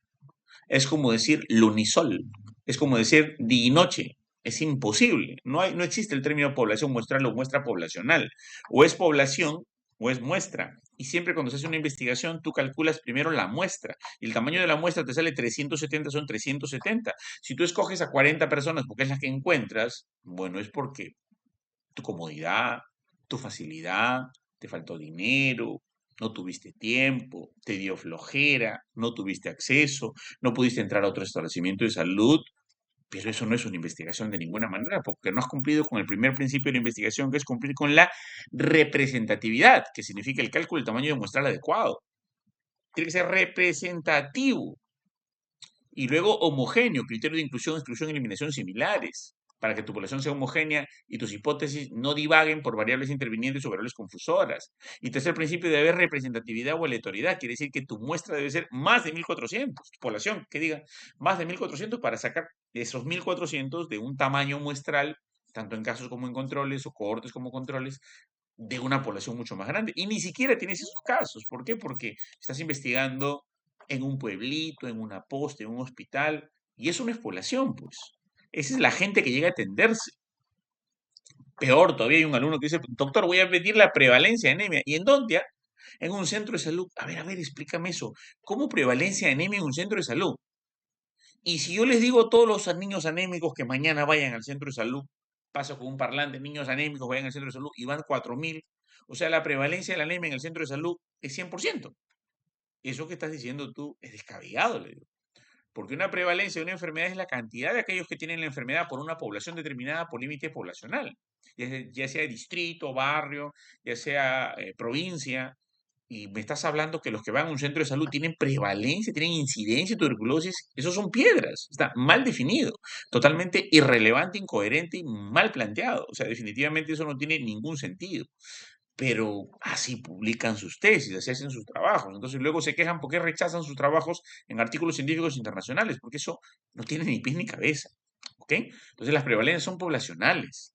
Es como decir lunisol. Es como decir día y noche. Es imposible. No existe el término población muestral o muestra poblacional. O es población o es muestra. Y siempre cuando se hace una investigación, tú calculas primero la muestra. Y el tamaño de la muestra te sale 370, son 370. Si tú escoges a 40 personas porque es la que encuentras, bueno, es porque tu comodidad, tu facilidad, te faltó dinero, no tuviste tiempo, te dio flojera, no tuviste acceso, no pudiste entrar a otro establecimiento de salud, pero eso no es una investigación de ninguna manera, porque no has cumplido con el primer principio de la investigación, que es cumplir con la representatividad, que significa el cálculo del tamaño de muestral adecuado. Tiene que ser representativo. Y luego homogéneo, criterio de inclusión, exclusión y eliminación similares, para que tu población sea homogénea y tus hipótesis no divaguen por variables intervinientes o variables confusoras. Y tercer principio, debe haber representatividad o aleatoriedad, quiere decir que tu muestra debe ser más de 1400, tu población que diga más de 1400 para sacar esos 1400 de un tamaño muestral, tanto en casos como en controles o cohortes como controles, de una población mucho más grande. Y ni siquiera tienes esos casos. ¿Por qué? Porque estás investigando en un pueblito, en una posta, en un hospital, y eso no es población, pues. Esa es la gente que llega a atenderse. Peor, todavía hay un alumno que dice, doctor, voy a medir la prevalencia de anemia. ¿Y en dónde? En un centro de salud. A ver, explícame eso. ¿Cómo prevalencia de anemia en un centro de salud? Y si yo les digo a todos los niños anémicos que mañana vayan al centro de salud, paso con un parlante, niños anémicos vayan al centro de salud y van 4000, o sea, la prevalencia de la anemia en el centro de salud es 100%. Eso que estás diciendo tú es descabellado, le digo. Porque una prevalencia de una enfermedad es la cantidad de aquellos que tienen la enfermedad por una población determinada por límite poblacional, ya sea distrito, barrio, ya sea provincia, y me estás hablando que los que van a un centro de salud tienen prevalencia, tienen incidencia de tuberculosis, esos son piedras, está mal definido, totalmente irrelevante, incoherente y mal planteado. O sea, definitivamente eso no tiene ningún sentido. Pero así publican sus tesis, así hacen sus trabajos. Entonces luego se quejan porque rechazan sus trabajos en artículos científicos internacionales, porque eso no tiene ni pies ni cabeza. ¿Ok? Entonces las prevalencias son poblacionales.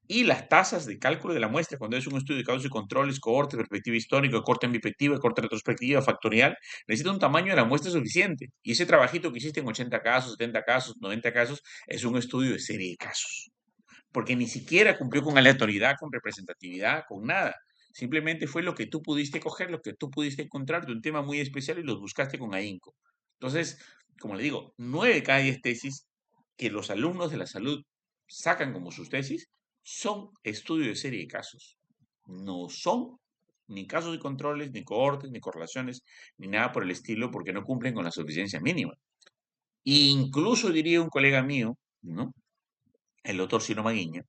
Y las tasas de cálculo de la muestra, cuando es un estudio de casos y controles, cohorte, perspectiva histórica, corte en perspectiva, corte retrospectiva, factorial, necesita un tamaño de la muestra suficiente. Y ese trabajito que hiciste en 80 casos, 70 casos, 90 casos, es un estudio de serie de casos. Porque ni siquiera cumplió con aleatoriedad, con representatividad, con nada. Simplemente fue lo que tú pudiste coger, lo que tú pudiste encontrar de un tema muy especial y los buscaste con ahínco. Entonces, como le digo, 9 de cada 10 tesis que los alumnos de la salud sacan como sus tesis son estudios de serie de casos. No son ni casos de controles, ni cohortes, ni correlaciones, ni nada por el estilo, porque no cumplen con la suficiencia mínima. Incluso diría un colega mío, ¿no? El doctor Ciro Maguiña,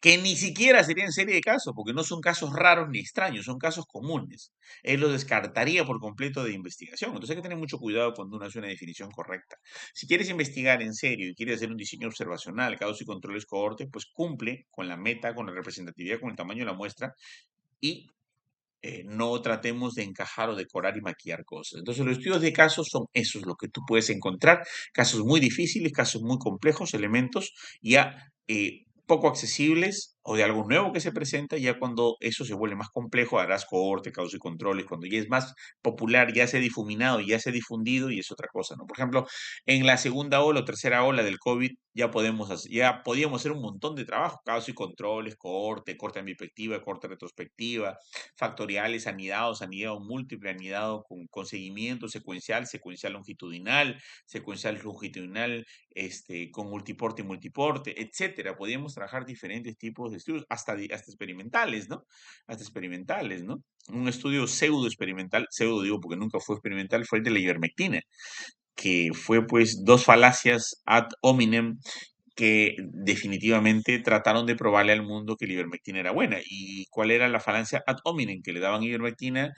que ni siquiera serían serie de casos, porque no son casos raros ni extraños, son casos comunes. Él lo descartaría por completo de investigación. Entonces hay que tener mucho cuidado cuando uno hace una definición correcta. Si quieres investigar en serio y quieres hacer un diseño observacional, casos y controles cohortes, pues cumple con la meta, con la representatividad, con el tamaño de la muestra y no tratemos de encajar o decorar y maquillar cosas. Entonces, los estudios de casos son esos, lo que tú puedes encontrar, casos muy difíciles, casos muy complejos, elementos ya poco accesibles o de algo nuevo que se presenta, ya cuando eso se vuelve más complejo, harás cohorte, casos y controles, cuando ya es más popular, ya se ha difuminado, ya se ha difundido y es otra cosa, ¿no? Por ejemplo, en la segunda ola o tercera ola del COVID ya podíamos hacer un montón de trabajo, casos y controles, cohorte, corte en perspectiva, corte retrospectiva, factoriales, anidado múltiple, anidado con seguimiento secuencial, secuencial longitudinal, secuencial longitudinal, con multiporte y multiporte, etcétera. Podíamos trabajar diferentes tipos de estudios, hasta experimentales, ¿no? Hasta experimentales, ¿no? Un estudio pseudo experimental, pseudo digo porque nunca fue experimental, fue el de la ivermectina, que fue pues dos falacias ad hominem que definitivamente trataron de probarle al mundo que la ivermectina era buena. ¿Y cuál era la falacia ad hominem? Que le daban ivermectina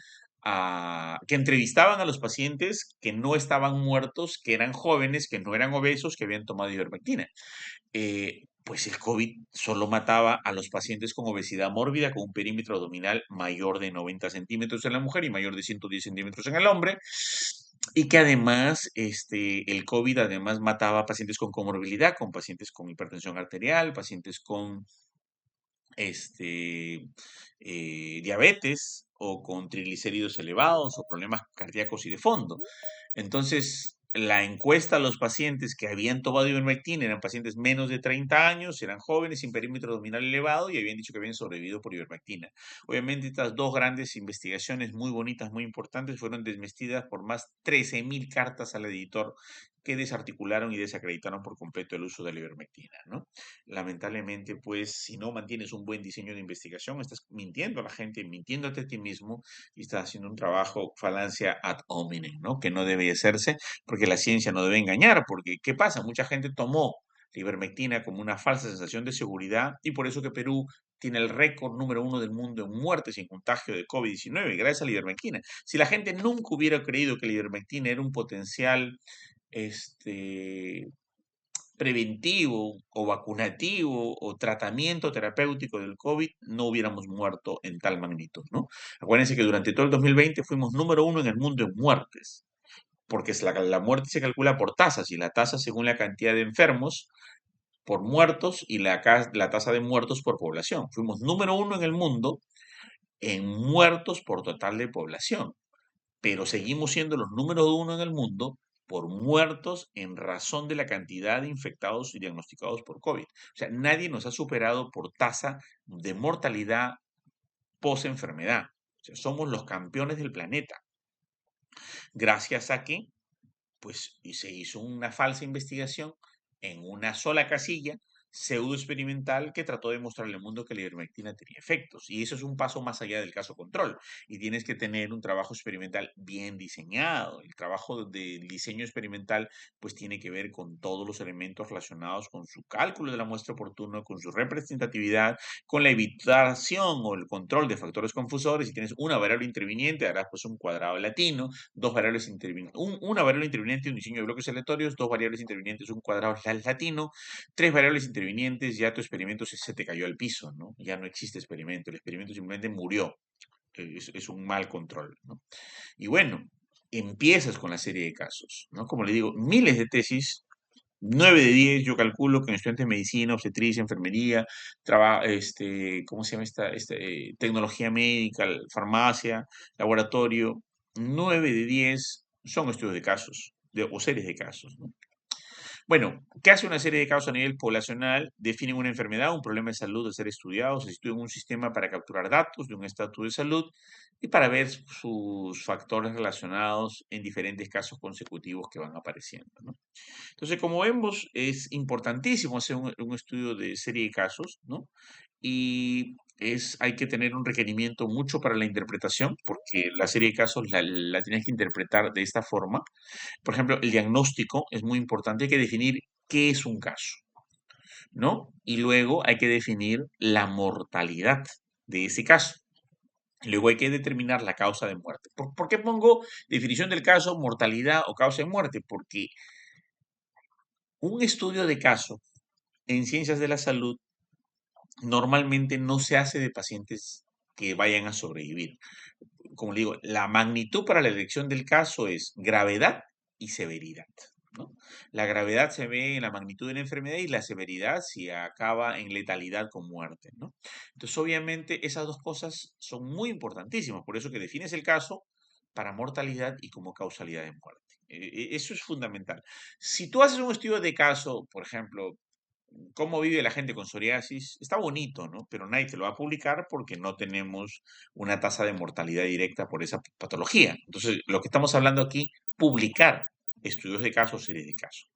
que entrevistaban a los pacientes que no estaban muertos, que eran jóvenes, que no eran obesos, que habían tomado ivermectina. Pues el COVID solo mataba a los pacientes con obesidad mórbida, con un perímetro abdominal mayor de 90 centímetros en la mujer y mayor de 110 centímetros en el hombre. Y que además, el COVID además mataba a pacientes con comorbilidad, con pacientes con hipertensión arterial, pacientes con diabetes o con triglicéridos elevados o problemas cardíacos y de fondo. Entonces, la encuesta a los pacientes que habían tomado ivermectina eran pacientes menos de 30 años, eran jóvenes sin perímetro abdominal elevado y habían dicho que habían sobrevivido por ivermectina. Obviamente, estas dos grandes investigaciones muy bonitas, muy importantes, fueron desmentidas por más 13.000 cartas al editor que desarticularon y desacreditaron por completo el uso de la ivermectina, ¿no? Lamentablemente, pues, si no mantienes un buen diseño de investigación, estás mintiendo a la gente, mintiéndote a ti mismo y estás haciendo un trabajo falacia ad hominem, ¿no? Que no debe hacerse porque la ciencia no debe engañar, porque ¿qué pasa? Mucha gente tomó la ivermectina como una falsa sensación de seguridad y por eso que Perú tiene el récord número uno del mundo en muertes y en contagio de COVID-19, gracias a la ivermectina. Si la gente nunca hubiera creído que la ivermectina era un potencial este, preventivo o vacunativo o tratamiento terapéutico del COVID, no hubiéramos muerto en tal magnitud, ¿no? Acuérdense que durante todo el 2020 fuimos número uno en el mundo en muertes, porque la muerte se calcula por tasas y la tasa según la cantidad de enfermos por muertos y la tasa de muertos por población. Fuimos número uno en el mundo en muertos por total de población, pero seguimos siendo los número uno en el mundo por muertos en razón de la cantidad de infectados y diagnosticados por COVID. O sea, nadie nos ha superado por tasa de mortalidad post-enfermedad. O sea, somos los campeones del planeta. Gracias a que, pues, y se hizo una falsa investigación en una sola casilla pseudo experimental que trató de mostrarle al mundo que la ivermectina tenía efectos. Y eso es un paso más allá del caso control. Y tienes que tener un trabajo experimental bien diseñado. El trabajo del diseño experimental pues tiene que ver con todos los elementos relacionados con su cálculo de la muestra oportuna, con su representatividad, con la evitación o el control de factores confusores. Si tienes una variable interviniente, harás pues un cuadrado latino, dos variables intervinientes, una variable interviniente, un diseño de bloques aleatorios, dos variables intervinientes, un cuadrado latino, tres variables intervinientes, ya tu experimento se te cayó al piso, ¿no? Ya no existe experimento, el experimento simplemente murió. Es un mal control, ¿no? Y bueno, empiezas con la serie de casos, ¿no? Como le digo, miles de tesis, 9 de 10, yo calculo que en estudiantes de medicina, obstetricia, enfermería, ¿cómo se llama tecnología médica, farmacia, laboratorio, 9 de 10 son estudios de casos, o series de casos, ¿no? Bueno, ¿qué hace una serie de casos a nivel poblacional? Definen una enfermedad, un problema de salud a ser estudiado, se estudia un sistema para capturar datos de un estatus de salud y para ver sus factores relacionados en diferentes casos consecutivos que van apareciendo, ¿no? Entonces, como vemos, es importantísimo hacer un estudio de serie de casos, ¿no? Y hay que tener un requerimiento mucho para la interpretación, porque la serie de casos la tienes que interpretar de esta forma. Por ejemplo, el diagnóstico es muy importante, hay que definir qué es un caso, ¿no? Y luego hay que definir la mortalidad de ese caso. Luego hay que determinar la causa de muerte. ¿Por qué pongo definición del caso, mortalidad o causa de muerte? Porque un estudio de caso en ciencias de la salud normalmente no se hace de pacientes que vayan a sobrevivir. Como le digo, la magnitud para la elección del caso es gravedad y severidad, ¿no? La gravedad se ve en la magnitud de la enfermedad y la severidad si acaba en letalidad con muerte, ¿no? Entonces, obviamente, esas dos cosas son muy importantísimas, por eso que defines el caso para mortalidad y como causalidad de muerte. Eso es fundamental. Si tú haces un estudio de caso, por ejemplo, cómo vive la gente con psoriasis, está bonito, ¿no? Pero nadie te lo va a publicar porque no tenemos una tasa de mortalidad directa por esa patología. Entonces, lo que estamos hablando aquí, publicar estudios de casos, series de casos.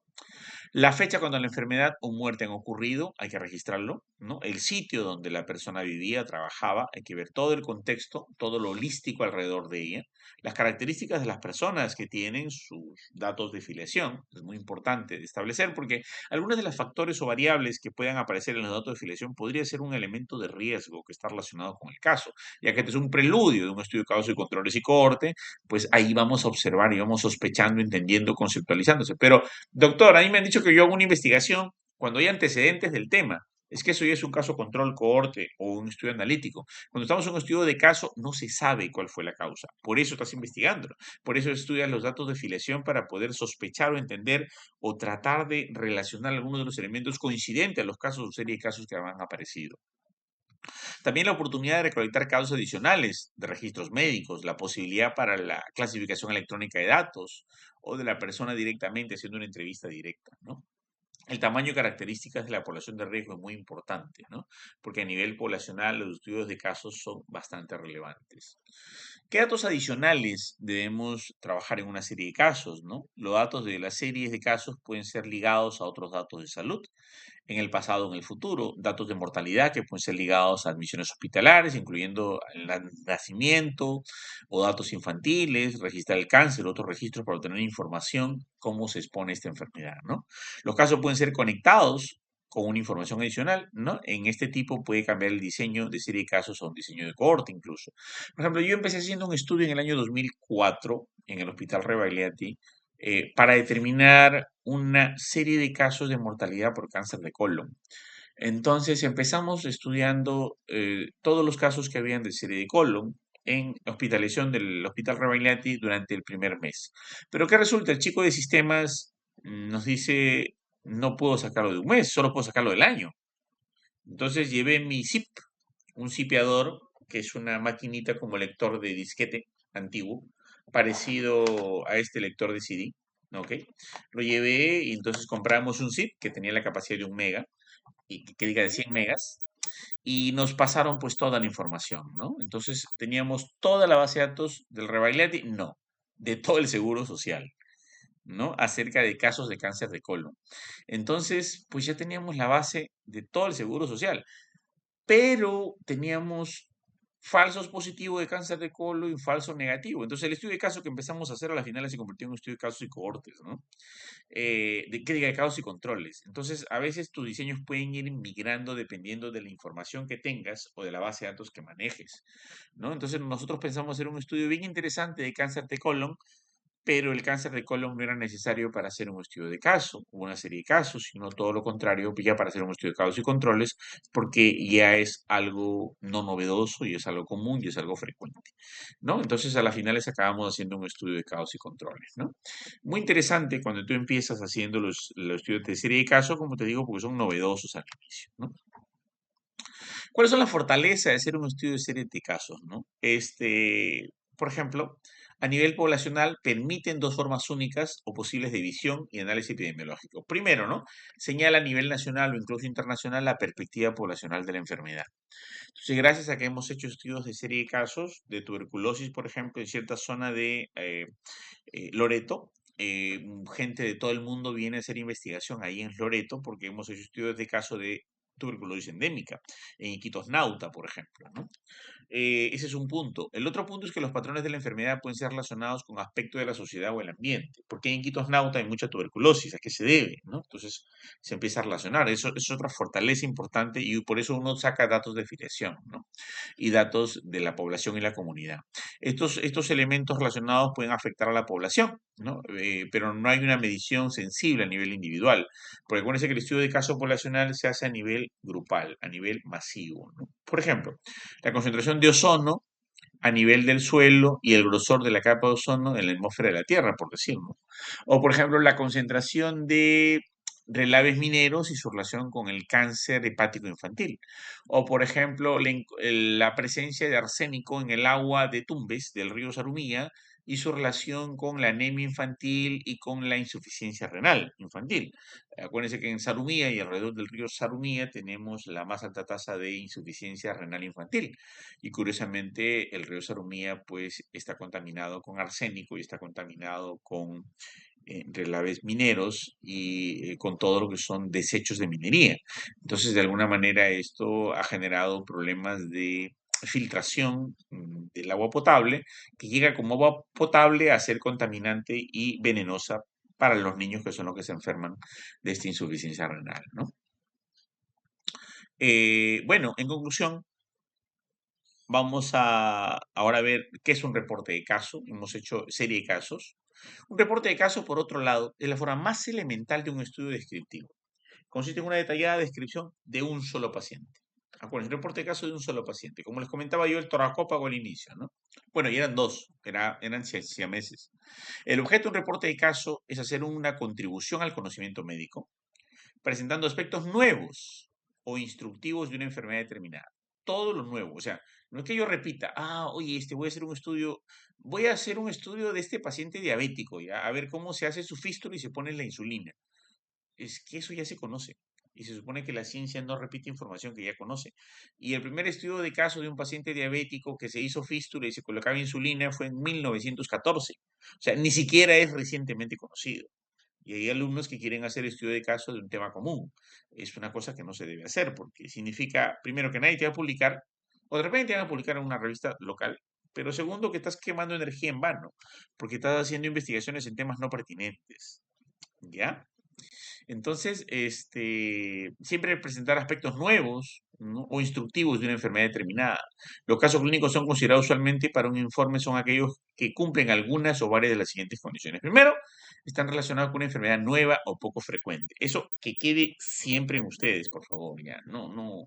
La fecha cuando la enfermedad o muerte han ocurrido, hay que registrarlo, ¿no? El sitio donde la persona vivía, trabajaba, hay que ver todo el contexto, todo lo holístico alrededor de ella, las características de las personas que tienen sus datos de filiación, es muy importante de establecer porque algunos de los factores o variables que puedan aparecer en los datos de filiación podría ser un elemento de riesgo que está relacionado con el caso, ya que este es un preludio de un estudio de causa y controles y cohorte, pues ahí vamos a observar y vamos sospechando, entendiendo, conceptualizándose. Pero doctor, a mí me han dicho que yo hago una investigación cuando hay antecedentes del tema. Es que eso ya es un caso control cohorte o un estudio analítico. Cuando estamos en un estudio de caso, no se sabe cuál fue la causa. Por eso estás investigando. Por eso estudias los datos de filiación para poder sospechar o entender o tratar de relacionar algunos de los elementos coincidentes a los casos o serie de casos que han aparecido. También la oportunidad de recolectar casos adicionales de registros médicos, la posibilidad para la clasificación electrónica de datos o de la persona directamente haciendo una entrevista directa, ¿no? El tamaño y características de la población de riesgo es muy importante, ¿no? Porque a nivel poblacional los estudios de casos son bastante relevantes. ¿Qué datos adicionales debemos trabajar en una serie de casos, no? Los datos de las series de casos pueden ser ligados a otros datos de salud en el pasado o en el futuro, datos de mortalidad que pueden ser ligados a admisiones hospitalarias, incluyendo el nacimiento o datos infantiles, registrar el cáncer, otros registros para obtener información cómo se expone esta enfermedad, ¿no? Los casos pueden ser conectados con una información adicional, ¿no? En este tipo puede cambiar el diseño de serie de casos a un diseño de cohorte incluso. Por ejemplo, yo empecé haciendo un estudio en el año 2004 en el Hospital Rebagliati para determinar una serie de casos de mortalidad por cáncer de colon. Entonces empezamos estudiando todos los casos que habían de serie de colon en hospitalización del Hospital Rebagliati durante el primer mes. Pero ¿qué resulta? El chico de sistemas nos dice, no puedo sacarlo de un mes, solo puedo sacarlo del año. Entonces llevé mi zip, un zipeador, que es una maquinita como lector de disquete antiguo, parecido a este lector de CD, ¿ok? Lo llevé y entonces compramos un zip que tenía la capacidad de 1 mega, y que diga de 100 megas, y nos pasaron pues toda la información, ¿no? Entonces teníamos toda la base de datos del Rebagliati, no, de todo el Seguro Social, ¿no? Acerca de casos de cáncer de colon. Entonces, pues ya teníamos la base de todo el Seguro Social, pero teníamos falsos positivos de cáncer de colon y falso negativo. Entonces, el estudio de caso que empezamos a hacer a la final se convirtió en un estudio de casos y cohortes, ¿no? ¿Qué diga? De casos y controles. Entonces, a veces tus diseños pueden ir migrando dependiendo de la información que tengas o de la base de datos que manejes, ¿no? Entonces, nosotros pensamos hacer un estudio bien interesante de cáncer de colon, pero el cáncer de colon no era necesario para hacer un estudio de caso, o una serie de casos, sino todo lo contrario, ya para hacer un estudio de casos y controles, porque ya es algo no novedoso y es algo común y es algo frecuente, ¿no? Entonces, a la final les acabamos haciendo un estudio de casos y controles, ¿no? Muy interesante cuando tú empiezas haciendo los estudios de serie de casos, como te digo, porque son novedosos al inicio, ¿no? ¿Cuáles son las fortalezas de hacer un estudio de serie de casos, no? Por ejemplo, a nivel poblacional permiten dos formas únicas o posibles de visión y análisis epidemiológico. Primero, ¿no? Señala a nivel nacional o incluso internacional la perspectiva poblacional de la enfermedad. Entonces, gracias a que hemos hecho estudios de serie de casos de tuberculosis, por ejemplo, en cierta zona de Loreto, gente de todo el mundo viene a hacer investigación ahí en Loreto porque hemos hecho estudios de casos de tuberculosis endémica, en Iquitos Nauta, por ejemplo, ¿no? Ese es un punto. El otro punto es que los patrones de la enfermedad pueden ser relacionados con aspectos de la sociedad o el ambiente. Porque en Iquitos Nauta hay mucha tuberculosis, ¿a qué se debe? ¿No? Entonces se empieza a relacionar. Eso es otra fortaleza importante y por eso uno saca datos de filiación, ¿no? Y datos de la población y la comunidad. Estos elementos relacionados pueden afectar a la población, ¿no? Pero no hay una medición sensible a nivel individual. Porque acuérdense que el estudio de caso poblacional se hace a nivel grupal, a nivel masivo, ¿no? Por ejemplo, la concentración de ozono a nivel del suelo y el grosor de la capa de ozono en la atmósfera de la Tierra, por decirlo. O, por ejemplo, la concentración de relaves mineros y su relación con el cáncer hepático infantil. O, por ejemplo, la presencia de arsénico en el agua de Tumbes, del río Sarumía, y su relación con la anemia infantil y con la insuficiencia renal infantil. Acuérdense que en Sarumía y alrededor del río Sarumía tenemos la más alta tasa de insuficiencia renal infantil. Y curiosamente el río Sarumía pues está contaminado con arsénico y está contaminado con relaves mineros y con todo lo que son desechos de minería. Entonces, de alguna manera esto ha generado problemas de filtración del agua potable, que llega como agua potable a ser contaminante y venenosa para los niños que son los que se enferman de esta insuficiencia renal, ¿no? Bueno, en conclusión, vamos a ahora ver qué es un reporte de caso. Hemos hecho serie de casos. Un reporte de caso, por otro lado, es la forma más elemental de un estudio descriptivo. Consiste en una detallada descripción de un solo paciente. Acuérdense, un reporte de caso de un solo paciente. Como les comentaba yo, el toracópago al inicio, ¿no? Bueno, y eran dos, eran siameses. El objeto de un reporte de caso es hacer una contribución al conocimiento médico, presentando aspectos nuevos o instructivos de una enfermedad determinada. Todo lo nuevo, o sea, no es que yo repita, oye, voy a hacer un estudio de este paciente diabético, ya, a ver cómo se hace su fístula y se pone la insulina. Es que eso ya se conoce. Y se supone que la ciencia no repite información que ya conoce. Y el primer estudio de caso de un paciente diabético que se hizo fístula y se colocaba insulina fue en 1914. O sea, ni siquiera es recientemente conocido. Y hay alumnos que quieren hacer estudio de caso de un tema común. Es una cosa que no se debe hacer porque significa, primero, que nadie te va a publicar, o de repente te van a publicar en una revista local, pero segundo, que estás quemando energía en vano, porque estás haciendo investigaciones en temas no pertinentes. ¿Ya? Entonces, siempre presentar aspectos nuevos, ¿no? O instructivos de una enfermedad determinada. Los casos clínicos son considerados usualmente para un informe son aquellos que cumplen algunas o varias de las siguientes condiciones. Primero, están relacionados con una enfermedad nueva o poco frecuente. Eso que quede siempre en ustedes, por favor, ya. No, no.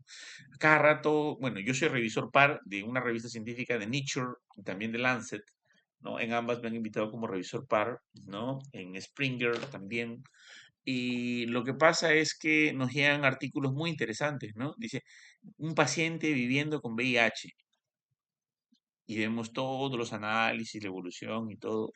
Cada rato, bueno, yo soy revisor par de una revista científica de Nature y también de Lancet, ¿no? En ambas me han invitado como revisor par, ¿no? En Springer también. Y lo que pasa es que nos llegan artículos muy interesantes, ¿no? Dice, un paciente viviendo con VIH y vemos todos los análisis, la evolución y todo,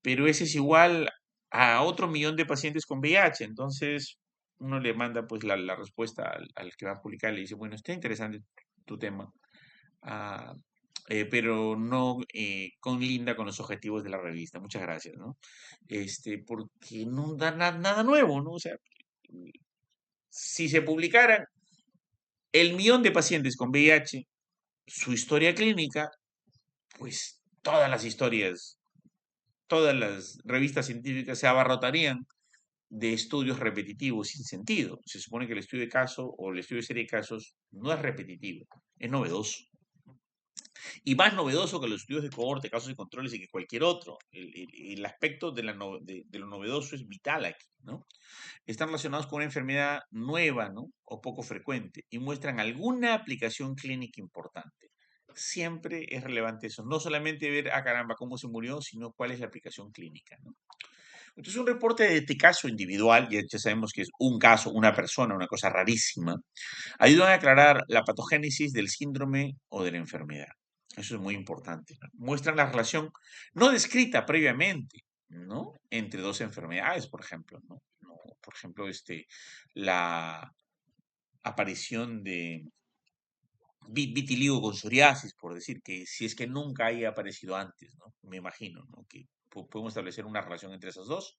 pero ese es igual a otro millón de pacientes con VIH, entonces uno le manda pues la respuesta al que va a publicar, le dice, bueno, está interesante tu tema, ah, pero no conlinda con los objetivos de la revista, muchas gracias, ¿no? Porque no da nada nuevo, ¿no? O sea, si se publicaran el millón de pacientes con VIH, su historia clínica, pues todas las revistas científicas se abarrotarían de estudios repetitivos sin sentido. Se supone que el estudio de caso o el estudio de serie de casos no es repetitivo, es novedoso. Y más novedoso que los estudios de cohorte, casos y controles y que cualquier otro. El aspecto de lo novedoso es vital aquí, ¿no? Están relacionados con una enfermedad nueva, ¿no? O poco frecuente y muestran alguna aplicación clínica importante. Siempre es relevante eso, no solamente ver, caramba, cómo se murió, sino cuál es la aplicación clínica, ¿no? Entonces, un reporte de este caso individual, ya sabemos que es un caso, una persona, una cosa rarísima, ayuda a aclarar la patogénesis del síndrome o de la enfermedad. Eso es muy importante, ¿no? Muestran la relación no descrita previamente, ¿no? Entre dos enfermedades, por ejemplo, ¿no? Por ejemplo, la aparición de vitiligo con psoriasis, por decir que si es que nunca haya aparecido antes, ¿no? Me imagino, ¿no? Que podemos establecer una relación entre esas dos.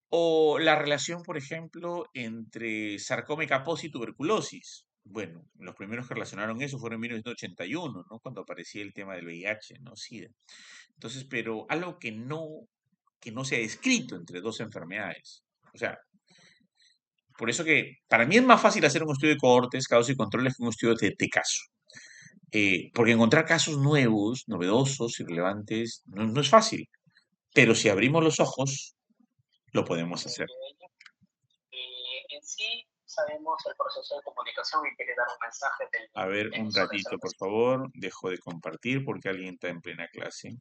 O la relación, por ejemplo, entre sarcoma y Kaposi y tuberculosis. Bueno, los primeros que relacionaron eso fueron en 1981, ¿no? Cuando aparecía el tema del VIH, ¿no? SIDA. Entonces, pero algo que no se ha escrito entre dos enfermedades. O sea, por eso que para mí es más fácil hacer un estudio de cohortes, casos y controles que un estudio de caso. Porque encontrar casos nuevos, novedosos, irrelevantes, no es fácil. Pero si abrimos los ojos, lo podemos hacer. En sí sabemos el proceso de comunicación y quiere dar un mensaje del A ver, un ratito, por favor. Dejo de compartir porque alguien está en plena clase.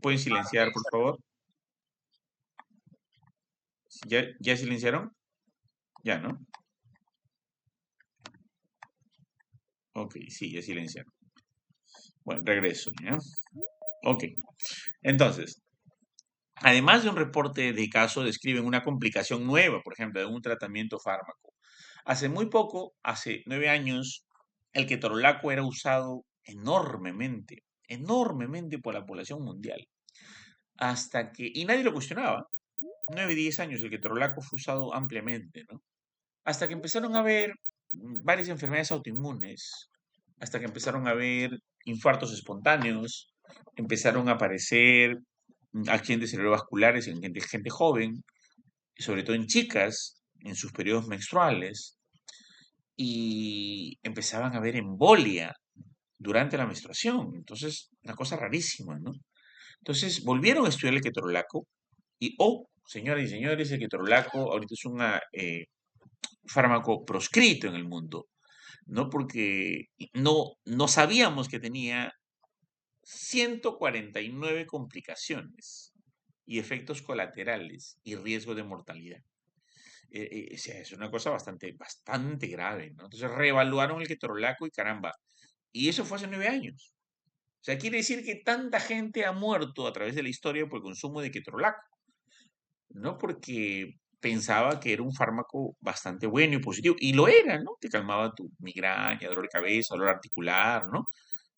¿Pueden silenciar, por favor? ¿Ya silenciaron? Ya, ¿no? Ok, sí, ya silenciaron. Bueno, regreso, ¿ya? Ok. Entonces, además de un reporte de caso, describen una complicación nueva, por ejemplo, de un tratamiento fármaco. Hace muy poco, hace 9 años, el ketorolaco era usado enormemente, enormemente por la población mundial. Hasta que, y nadie lo cuestionaba. 9, 10 años el ketorolaco fue usado ampliamente, ¿no? Hasta que empezaron a haber varias enfermedades autoinmunes, hasta que empezaron a haber infartos espontáneos, empezaron a aparecer accidentes cerebrovasculares en gente joven, sobre todo en chicas, en sus periodos menstruales, y empezaban a haber embolia durante la menstruación. Entonces, una cosa rarísima, ¿no? Entonces, volvieron a estudiar el ketorolaco y, oh, señoras y señores, el ketorolaco ahorita es un fármaco proscrito en el mundo, ¿no? Porque no sabíamos que tenía 149 complicaciones y efectos colaterales y riesgo de mortalidad. O sea, es una cosa bastante grave, ¿no? Entonces reevaluaron el ketorolaco y caramba, y eso fue hace 9 años. O sea, quiere decir que tanta gente ha muerto a través de la historia por el consumo de ketorolaco, ¿no? Porque pensaba que era un fármaco bastante bueno y positivo, y lo era, ¿no? Te calmaba tu migraña, dolor de cabeza, dolor articular, ¿no?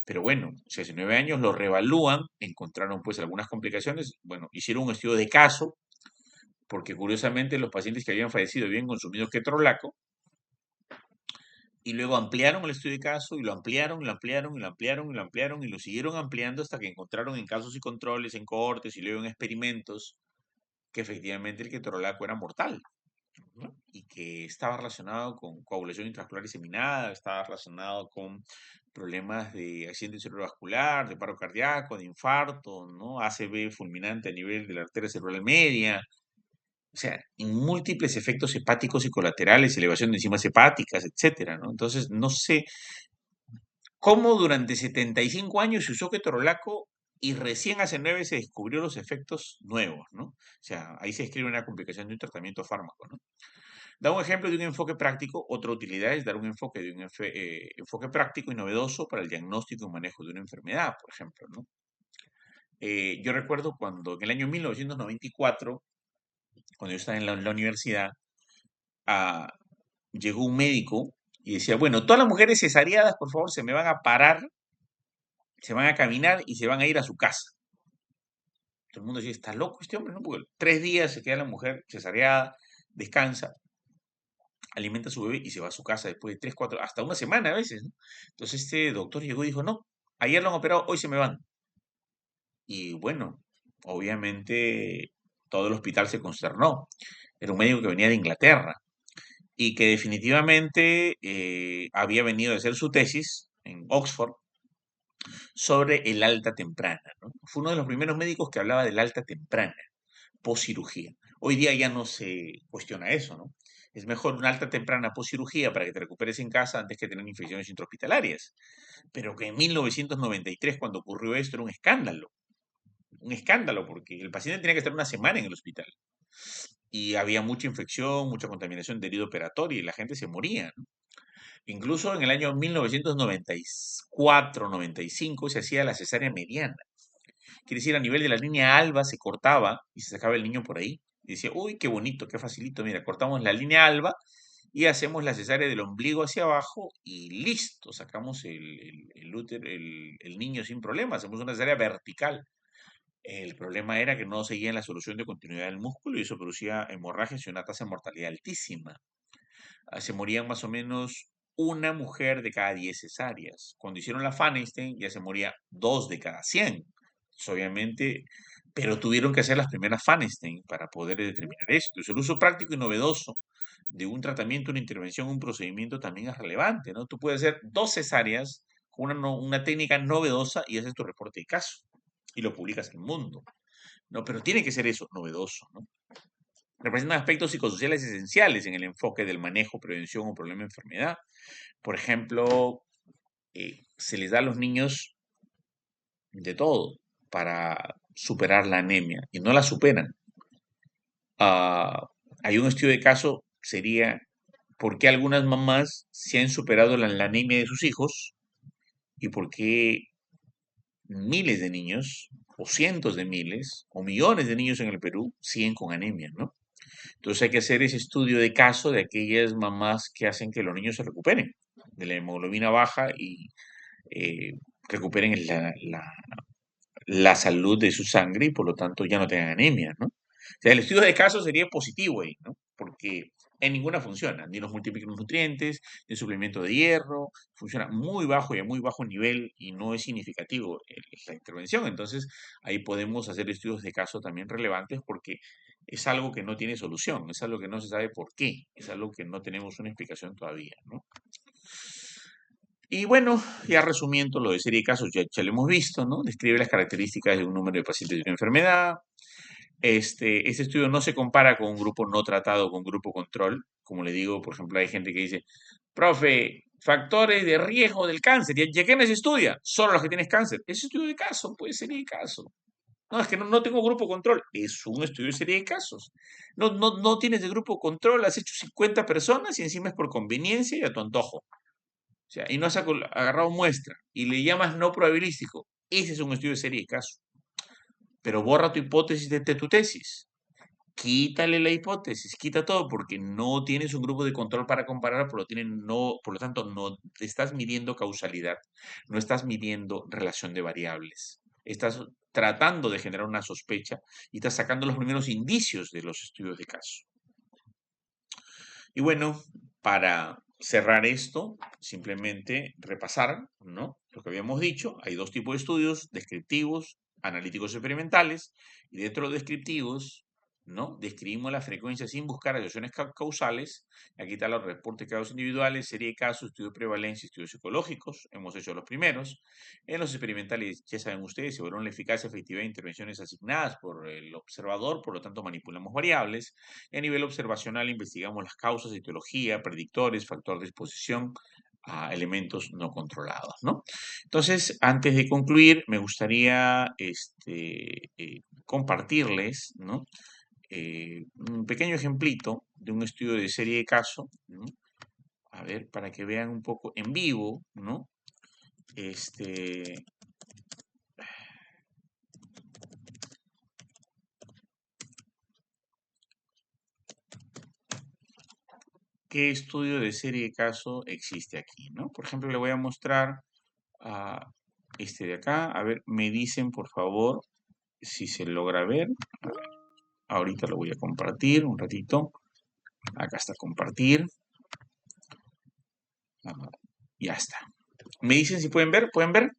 Pero bueno, o sea, hace 9 años lo reevalúan, encontraron pues algunas complicaciones, bueno, hicieron un estudio de caso, porque curiosamente los pacientes que habían fallecido habían consumido ketorolaco, y luego ampliaron el estudio de caso, y lo ampliaron, y lo ampliaron, y lo ampliaron, y lo ampliaron, y lo siguieron ampliando hasta que encontraron en casos y controles, en cohortes, y luego en experimentos, que efectivamente el ketorolaco era mortal, ¿no? Y que estaba relacionado con coagulación intravascular diseminada, estaba relacionado con problemas de accidente cerebrovascular, de paro cardíaco, de infarto, ¿no? ACV fulminante a nivel de la arteria cerebral media, o sea, en múltiples efectos hepáticos y colaterales, elevación de enzimas hepáticas, etcétera, ¿no? Entonces, no sé cómo durante 75 años se usó ketorolaco y recién hace 9 se descubrió los efectos nuevos, ¿no? O sea, ahí se describe una complicación de un tratamiento fármaco, ¿no? Da un ejemplo de un enfoque práctico, otra utilidad es dar un enfoque de un enfoque práctico y novedoso para el diagnóstico y manejo de una enfermedad, por ejemplo, ¿no? Yo recuerdo cuando en el año 1994, cuando yo estaba en la universidad, ah, llegó un médico y decía, bueno, todas las mujeres cesareadas, por favor, se me van a parar, se van a caminar y se van a ir a su casa. Todo el mundo decía, está loco este hombre, ¿no? Porque 3 días se queda la mujer cesareada, descansa, alimenta a su bebé y se va a su casa después de 3, 4, hasta una semana a veces, ¿no? Entonces este doctor llegó y dijo, no, ayer lo han operado, hoy se me van. Y bueno, obviamente todo el hospital se consternó. Era un médico que venía de Inglaterra y que definitivamente había venido a hacer su tesis en Oxford sobre el alta temprana, ¿no? Fue uno de los primeros médicos que hablaba del alta temprana, poscirugía. Hoy día ya no se cuestiona eso, ¿no? Es mejor una alta temprana poscirugía para que te recuperes en casa antes que tener infecciones intrahospitalarias. Pero que en 1993, cuando ocurrió esto, era un escándalo. Un escándalo, porque el paciente tenía que estar una semana en el hospital. Y había mucha infección, mucha contaminación de herida operatoria y la gente se moría, ¿no? incluso en el año 1994-95 se hacía la cesárea mediana. Quiere decir, a nivel de la línea alba se cortaba y se sacaba el niño por ahí. Y decía, uy, qué bonito, qué facilito. Mira, cortamos la línea alba y hacemos la cesárea del ombligo hacia abajo y listo, sacamos el útero, el niño sin problema. Hacemos una cesárea vertical. El problema era que no seguían la solución de continuidad del músculo y eso producía hemorragias y una tasa de mortalidad altísima. Se morían más o menos una mujer de cada 10 cesáreas. Cuando hicieron la Feinstein ya se moría 2 de cada 100. Pues, obviamente, pero tuvieron que hacer las primeras Feinstein para poder determinar esto. Entonces, el uso práctico y novedoso de un tratamiento, una intervención, un procedimiento también es relevante, ¿no? Tú puedes hacer 2 cesáreas con una técnica novedosa y haces tu reporte de caso y lo publicas en el mundo. No, pero tiene que ser eso, novedoso, ¿no? Representan aspectos psicosociales esenciales en el enfoque del manejo, prevención o problema de enfermedad. Por ejemplo, se les da a los niños de todo para superar la anemia y no la superan. Ah, hay un estudio de caso, sería por qué algunas mamás se han superado la anemia de sus hijos y por qué miles de niños, o cientos de miles, o millones de niños en el Perú siguen con anemia, ¿no? Entonces hay que hacer ese estudio de caso de aquellas mamás que hacen que los niños se recuperen de la hemoglobina baja y eh, recuperen la salud de su sangre y por lo tanto ya no tengan anemia, ¿no? O sea, el estudio de caso sería positivo ahí, ¿no? Porque en ninguna funciona, ni los multimicronutrientes, ni el suplemento de hierro, funciona muy bajo y a muy bajo nivel y no es significativo la intervención. Entonces, ahí podemos hacer estudios de caso también relevantes porque es algo que no tiene solución, es algo que no se sabe por qué, es algo que no tenemos una explicación todavía, ¿no? Y bueno, ya resumiendo lo de serie de casos, ya lo hemos visto, ¿no? Describe las características de un número de pacientes de una enfermedad. Este estudio no se compara con un grupo no tratado, con grupo control. Como le digo, por ejemplo, hay gente que dice, profe, factores de riesgo del cáncer. ¿Y a quiénes estudia? Solo los que tienes cáncer. Es estudio de caso, puede ser de caso. No, es que no tengo grupo control. Es un estudio de serie de casos. No tienes de grupo control, has hecho 50 personas y encima es por conveniencia y a tu antojo. O sea, y no has agarrado muestra y le llamas no probabilístico. Ese es un estudio de serie de casos. Pero borra tu hipótesis de tu tesis. Quítale la hipótesis, quita todo, porque no tienes un grupo de control para comparar, por lo tanto, no estás midiendo causalidad, no estás midiendo relación de variables. Estás tratando de generar una sospecha y estás sacando los primeros indicios de los estudios de caso. Y bueno, para cerrar esto, simplemente repasar, ¿no? Lo que habíamos dicho, hay dos tipos de estudios, descriptivos, analíticos experimentales, y dentro de los descriptivos, ¿no? Describimos la frecuencia sin buscar asociaciones causales. Aquí están los reportes de casos individuales, serie de casos, estudios de prevalencia, estudios psicológicos. Hemos hecho los primeros. En los experimentales, ya saben ustedes, se evaluó la eficacia, efectividad de intervenciones asignadas por el observador, por lo tanto manipulamos variables. Y a nivel observacional investigamos las causas, etiología, predictores, factor de exposición a elementos no controlados, ¿no? Entonces, antes de concluir, me gustaría compartirles, ¿no? Un pequeño ejemplito de un estudio de serie de caso, ¿no? A ver, para que vean un poco en vivo, ¿no? ¿Qué estudio de serie de caso existe aquí, ¿no? Por ejemplo, le voy a mostrar a este de acá. A ver, me dicen, por favor, si se logra ver. Ahorita lo voy a compartir un ratito. Acá está compartir. Ya está. ¿Me dicen si pueden ver? ¿Pueden ver?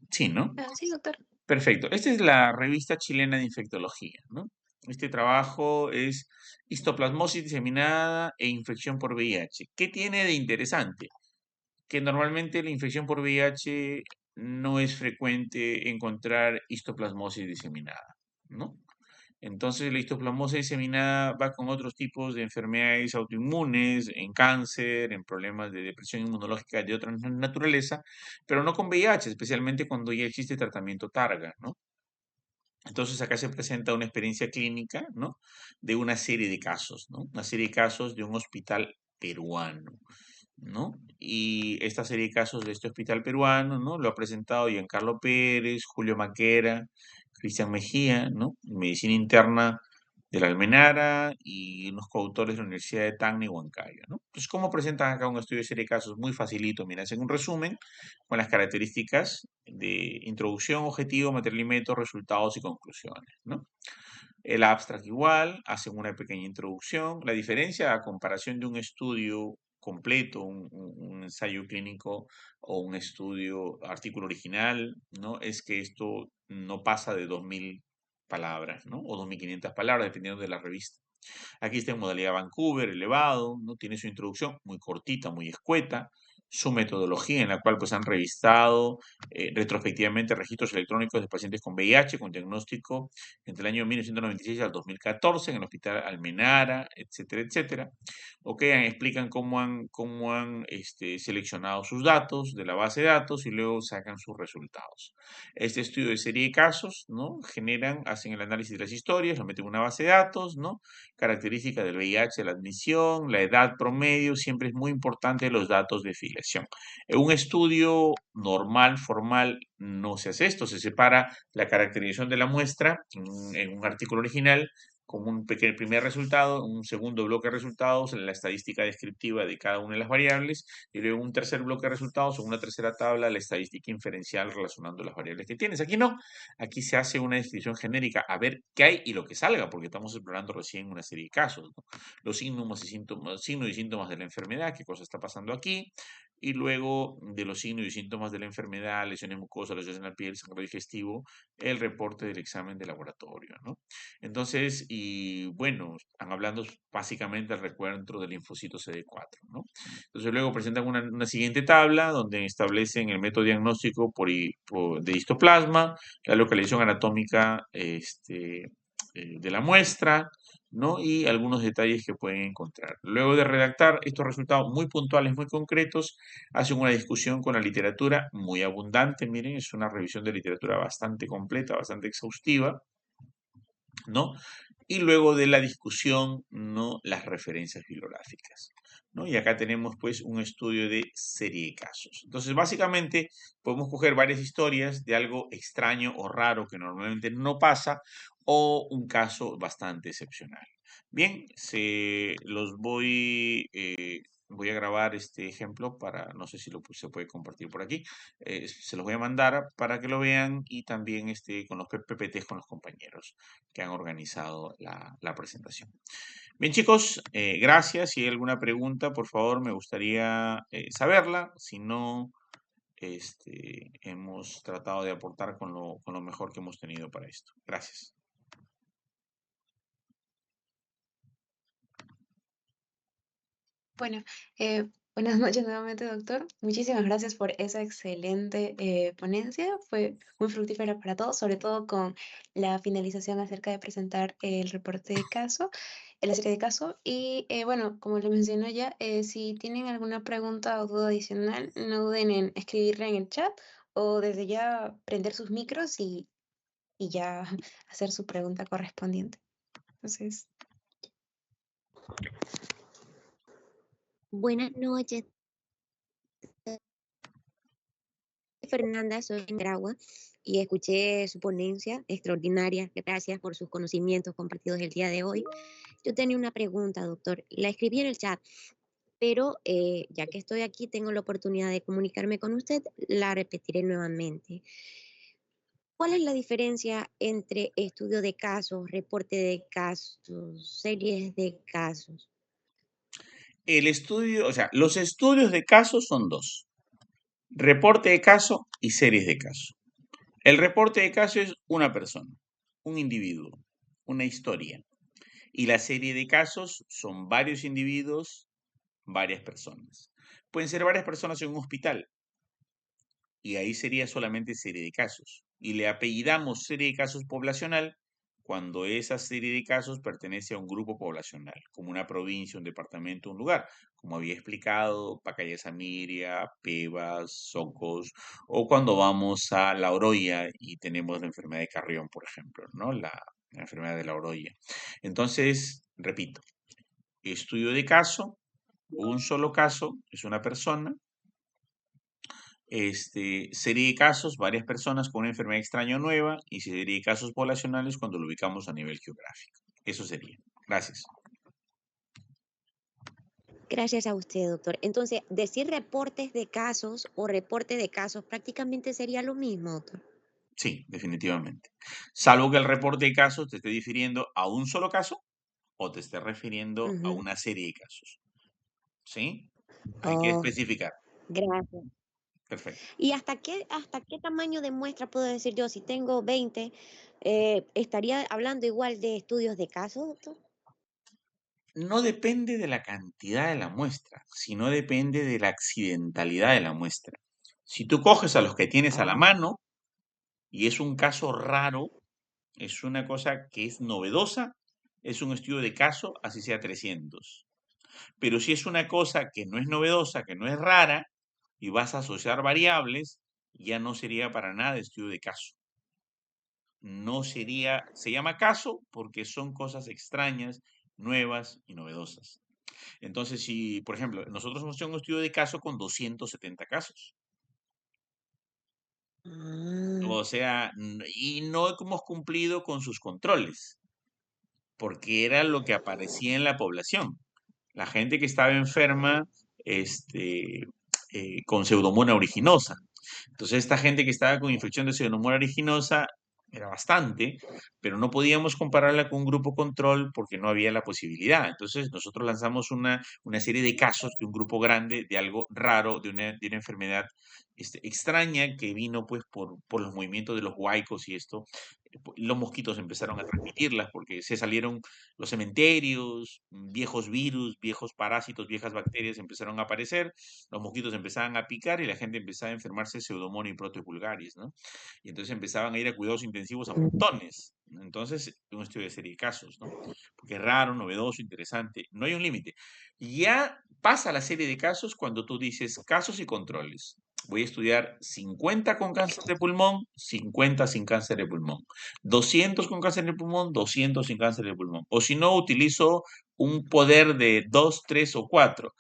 Sí, ¿no? Sí, doctor. Perfecto. Esta es la revista chilena de infectología, ¿no? Este trabajo es histoplasmosis diseminada e infección por VIH. ¿Qué tiene de interesante? Que normalmente la infección por VIH no es frecuente encontrar histoplasmosis diseminada, ¿no? Entonces, la histoplasmosis diseminada va con otros tipos de enfermedades autoinmunes, en cáncer, en problemas de depresión inmunológica de otra naturaleza, pero no con VIH, especialmente cuando ya existe tratamiento targa, ¿no? Entonces, acá se presenta una experiencia clínica, ¿no? De una serie de casos, ¿no? Una serie de casos de un hospital peruano. ¿no? Y esta serie de casos de este hospital peruano, ¿no? Lo ha presentado Giancarlo Pérez, Julio Maquera, Cristian Mejía, ¿no? Medicina interna de la Almenara y unos coautores de la Universidad de Tacna y Huancayo, ¿no? Entonces, ¿cómo presentan acá un estudio de serie de casos? Muy facilito, mira, hacen un resumen con las características de introducción, objetivo, material y método, resultados y conclusiones, ¿no? El abstract igual, hacen una pequeña introducción. La diferencia a comparación de un estudio completo, un ensayo clínico o un estudio, artículo original, ¿no? Es que esto no pasa de 2.000 palabras, ¿no? O 2.500 palabras, dependiendo de la revista. Aquí está en modalidad Vancouver, elevado, ¿no? Tiene su introducción muy cortita, muy escueta, su metodología en la cual pues han revisado retrospectivamente registros electrónicos de pacientes con VIH, con diagnóstico entre el año 1996 al 2014 en el Hospital Almenara, etcétera, etcétera. Ok, explican cómo han seleccionado sus datos de la base de datos y luego sacan sus resultados. Este estudio de serie de casos, ¿no? Hacen el análisis de las historias, lo meten en una base de datos, ¿no? Características del VIH, la admisión, la edad promedio, siempre es muy importante los datos de filiación. En un estudio normal, formal, no se hace esto, se separa la caracterización de la muestra en un artículo original como un pequeño primer resultado, un segundo bloque de resultados, la estadística descriptiva de cada una de las variables, y luego un tercer bloque de resultados o una tercera tabla, la estadística inferencial relacionando las variables que tienes. Aquí no, aquí se hace una descripción genérica a ver qué hay y lo que salga, porque estamos explorando recién una serie de casos, ¿no? Los signos y síntomas de la enfermedad, qué cosa está pasando aquí, y luego de los signos y síntomas de la enfermedad, lesiones mucosas, lesiones en la piel, sangrado digestivo, el reporte del examen de laboratorio, ¿no? Entonces, y bueno, están hablando básicamente del recuento del linfocito CD4, ¿no? Entonces luego presentan una siguiente tabla donde establecen el método diagnóstico de histoplasma, la localización anatómica de la muestra, ¿no? Y algunos detalles que pueden encontrar. Luego de redactar estos resultados muy puntuales, muy concretos, hacen una discusión con la literatura muy abundante. Miren, es una revisión de literatura bastante completa, bastante exhaustiva, ¿no? Y luego de la discusión, ¿no? Las referencias bibliográficas, ¿no? Y acá tenemos pues un estudio de serie de casos. Entonces, básicamente, podemos coger varias historias de algo extraño o raro que normalmente no pasa o un caso bastante excepcional. Bien, voy a grabar este ejemplo para, no sé si se puede compartir por aquí, se los voy a mandar para que lo vean y también con los PPTs con los compañeros que han organizado la presentación. Bien, chicos, gracias. Si hay alguna pregunta, por favor, me gustaría saberla. Si no, hemos tratado de aportar con lo mejor que hemos tenido para esto. Gracias. Bueno, buenas noches nuevamente, doctor. Muchísimas gracias por esa excelente ponencia. Fue muy fructífera para todos, sobre todo con la finalización acerca de presentar el reporte de caso, la serie de caso. Y bueno, como lo mencionó ya, si tienen alguna pregunta o duda adicional, no duden en escribirla en el chat o desde ya prender sus micros y ya hacer su pregunta correspondiente. Entonces, Buenas noches, Fernanda, soy de Nicaragua y escuché su ponencia extraordinaria. Gracias por sus conocimientos compartidos el día de hoy. Yo tenía una pregunta, doctor. La escribí en el chat, pero ya que estoy aquí, tengo la oportunidad de comunicarme con usted, la repetiré nuevamente. ¿Cuál es la diferencia entre estudio de casos, reporte de casos, series de casos? Los estudios de casos son dos: reporte de caso y series de caso. El reporte de caso es una persona, un individuo, una historia. Y la serie de casos son varios individuos, varias personas. Pueden ser varias personas en un hospital y ahí sería solamente serie de casos. Y le apellidamos serie de casos poblacional cuando esa serie de casos pertenece a un grupo poblacional, como una provincia, un departamento, un lugar, como había explicado, Pacaya Samiria, Pebas, Socos, o cuando vamos a La Oroya y tenemos la enfermedad de Carrión, por ejemplo, ¿no? La enfermedad de La Oroya. Entonces, repito, estudio de caso Un solo caso es una persona. Serie de casos, varias personas con una enfermedad extraña o nueva, y serie de casos poblacionales cuando lo ubicamos a nivel geográfico. Eso sería. Gracias. Gracias a usted, doctor. Entonces, decir reportes de casos o reporte de casos prácticamente sería lo mismo, doctor. Sí, definitivamente. Salvo que el reporte de casos te esté difiriendo a un solo caso o te esté refiriendo a Ujú. una serie de casos. ¿Sí? Hay que Oh, especificar. gracias. Perfecto. ¿Y hasta qué tamaño de muestra puedo decir yo? Si tengo 20, ¿estaría hablando igual de estudios de casos, doctor? No depende de la cantidad de la muestra, sino depende de la accidentalidad de la muestra. Si tú coges a los que tienes a la Ah, mano y es un caso raro, es una cosa que es novedosa, es un estudio de caso, así sea 300. Pero si es una cosa que no es novedosa, que no es rara, y vas a asociar variables, ya no sería para nada estudio de caso. No sería, se llama caso porque son cosas extrañas, nuevas y novedosas. Entonces, si, por ejemplo, nosotros hemos hecho un estudio de caso con 270 casos. ah, O sea, y no hemos cumplido con sus controles, porque era lo que aparecía en la población. La gente que estaba enferma, con Pseudomonas aeruginosa. Entonces, esta gente que estaba con infección de Pseudomonas aeruginosa era bastante, pero no podíamos compararla con un grupo control porque no había la posibilidad. Entonces, nosotros lanzamos una serie de casos de un grupo grande, de algo raro, de una enfermedad extraña que vino pues por los movimientos de los huaicos y esto. Los mosquitos empezaron a transmitirlas porque se salieron los cementerios, viejos virus, viejos parásitos, viejas bacterias empezaron a aparecer, los mosquitos empezaban a picar y la gente empezaba a enfermarse de Pseudomonas y Proteus vulgaris, ¿no? Y entonces empezaban a ir a cuidados intensivos a mm, montones. Entonces, un estudio de serie de casos, ¿no? Porque es raro, novedoso, interesante. No hay un límite. Ya pasa la serie de casos cuando tú dices casos y controles. Voy a estudiar 50 con cáncer de pulmón, 50 sin cáncer de pulmón. 200 con cáncer de pulmón, 200 sin cáncer de pulmón. O si no, utilizo un poder de 2, 3 o 4.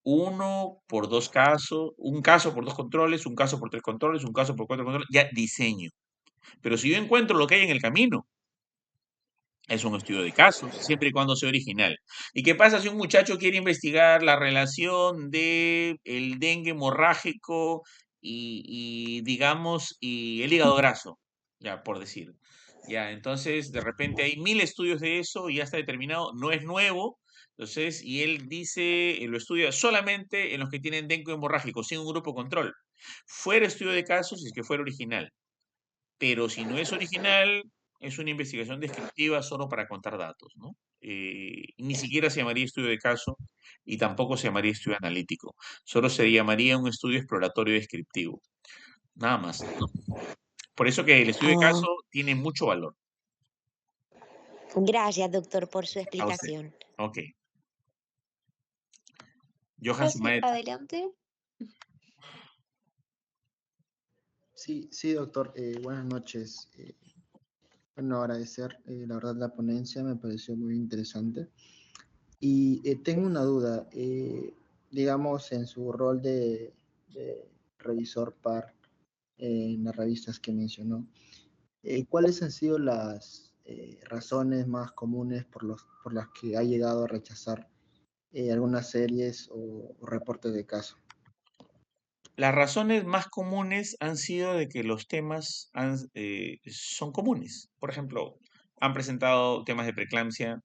Uno por dos casos, un caso por dos controles, un caso por tres controles, un caso por cuatro controles, ya diseño. Pero si yo encuentro lo que hay en el camino, es un estudio de casos, siempre y cuando sea original. ¿Y qué pasa si un muchacho quiere investigar la relación de el dengue hemorrágico digamos, y el hígado graso? Ya, por decir. Ya, entonces, de repente hay 1000 estudios de eso y ya está determinado, no es nuevo. Entonces, y él dice, lo estudia solamente en los que tienen dengue hemorrágico, sin un grupo control. Fuera estudio de casos si es que fuera original. Pero si no es original, es una investigación descriptiva solo para contar datos, ¿no? Ni siquiera se llamaría estudio de caso y tampoco se llamaría estudio analítico. Solo se llamaría un estudio exploratorio descriptivo. Nada más, ¿no? Por eso que el estudio de oh, caso tiene mucho valor. gracias, doctor, por su A usted. explicación. Ok. Johan Sí, Sumaeta. adelante. Sí, sí, doctor. Buenas noches. Bueno, agradecer, la verdad, la ponencia me pareció muy interesante. Y tengo una duda. Digamos, en su rol de revisor par en las revistas que mencionó, ¿cuáles han sido las razones más comunes por las que ha llegado a rechazar algunas series o reportes de caso? Las razones más comunes han sido de que los temas son comunes. Por ejemplo, han presentado temas de preeclampsia,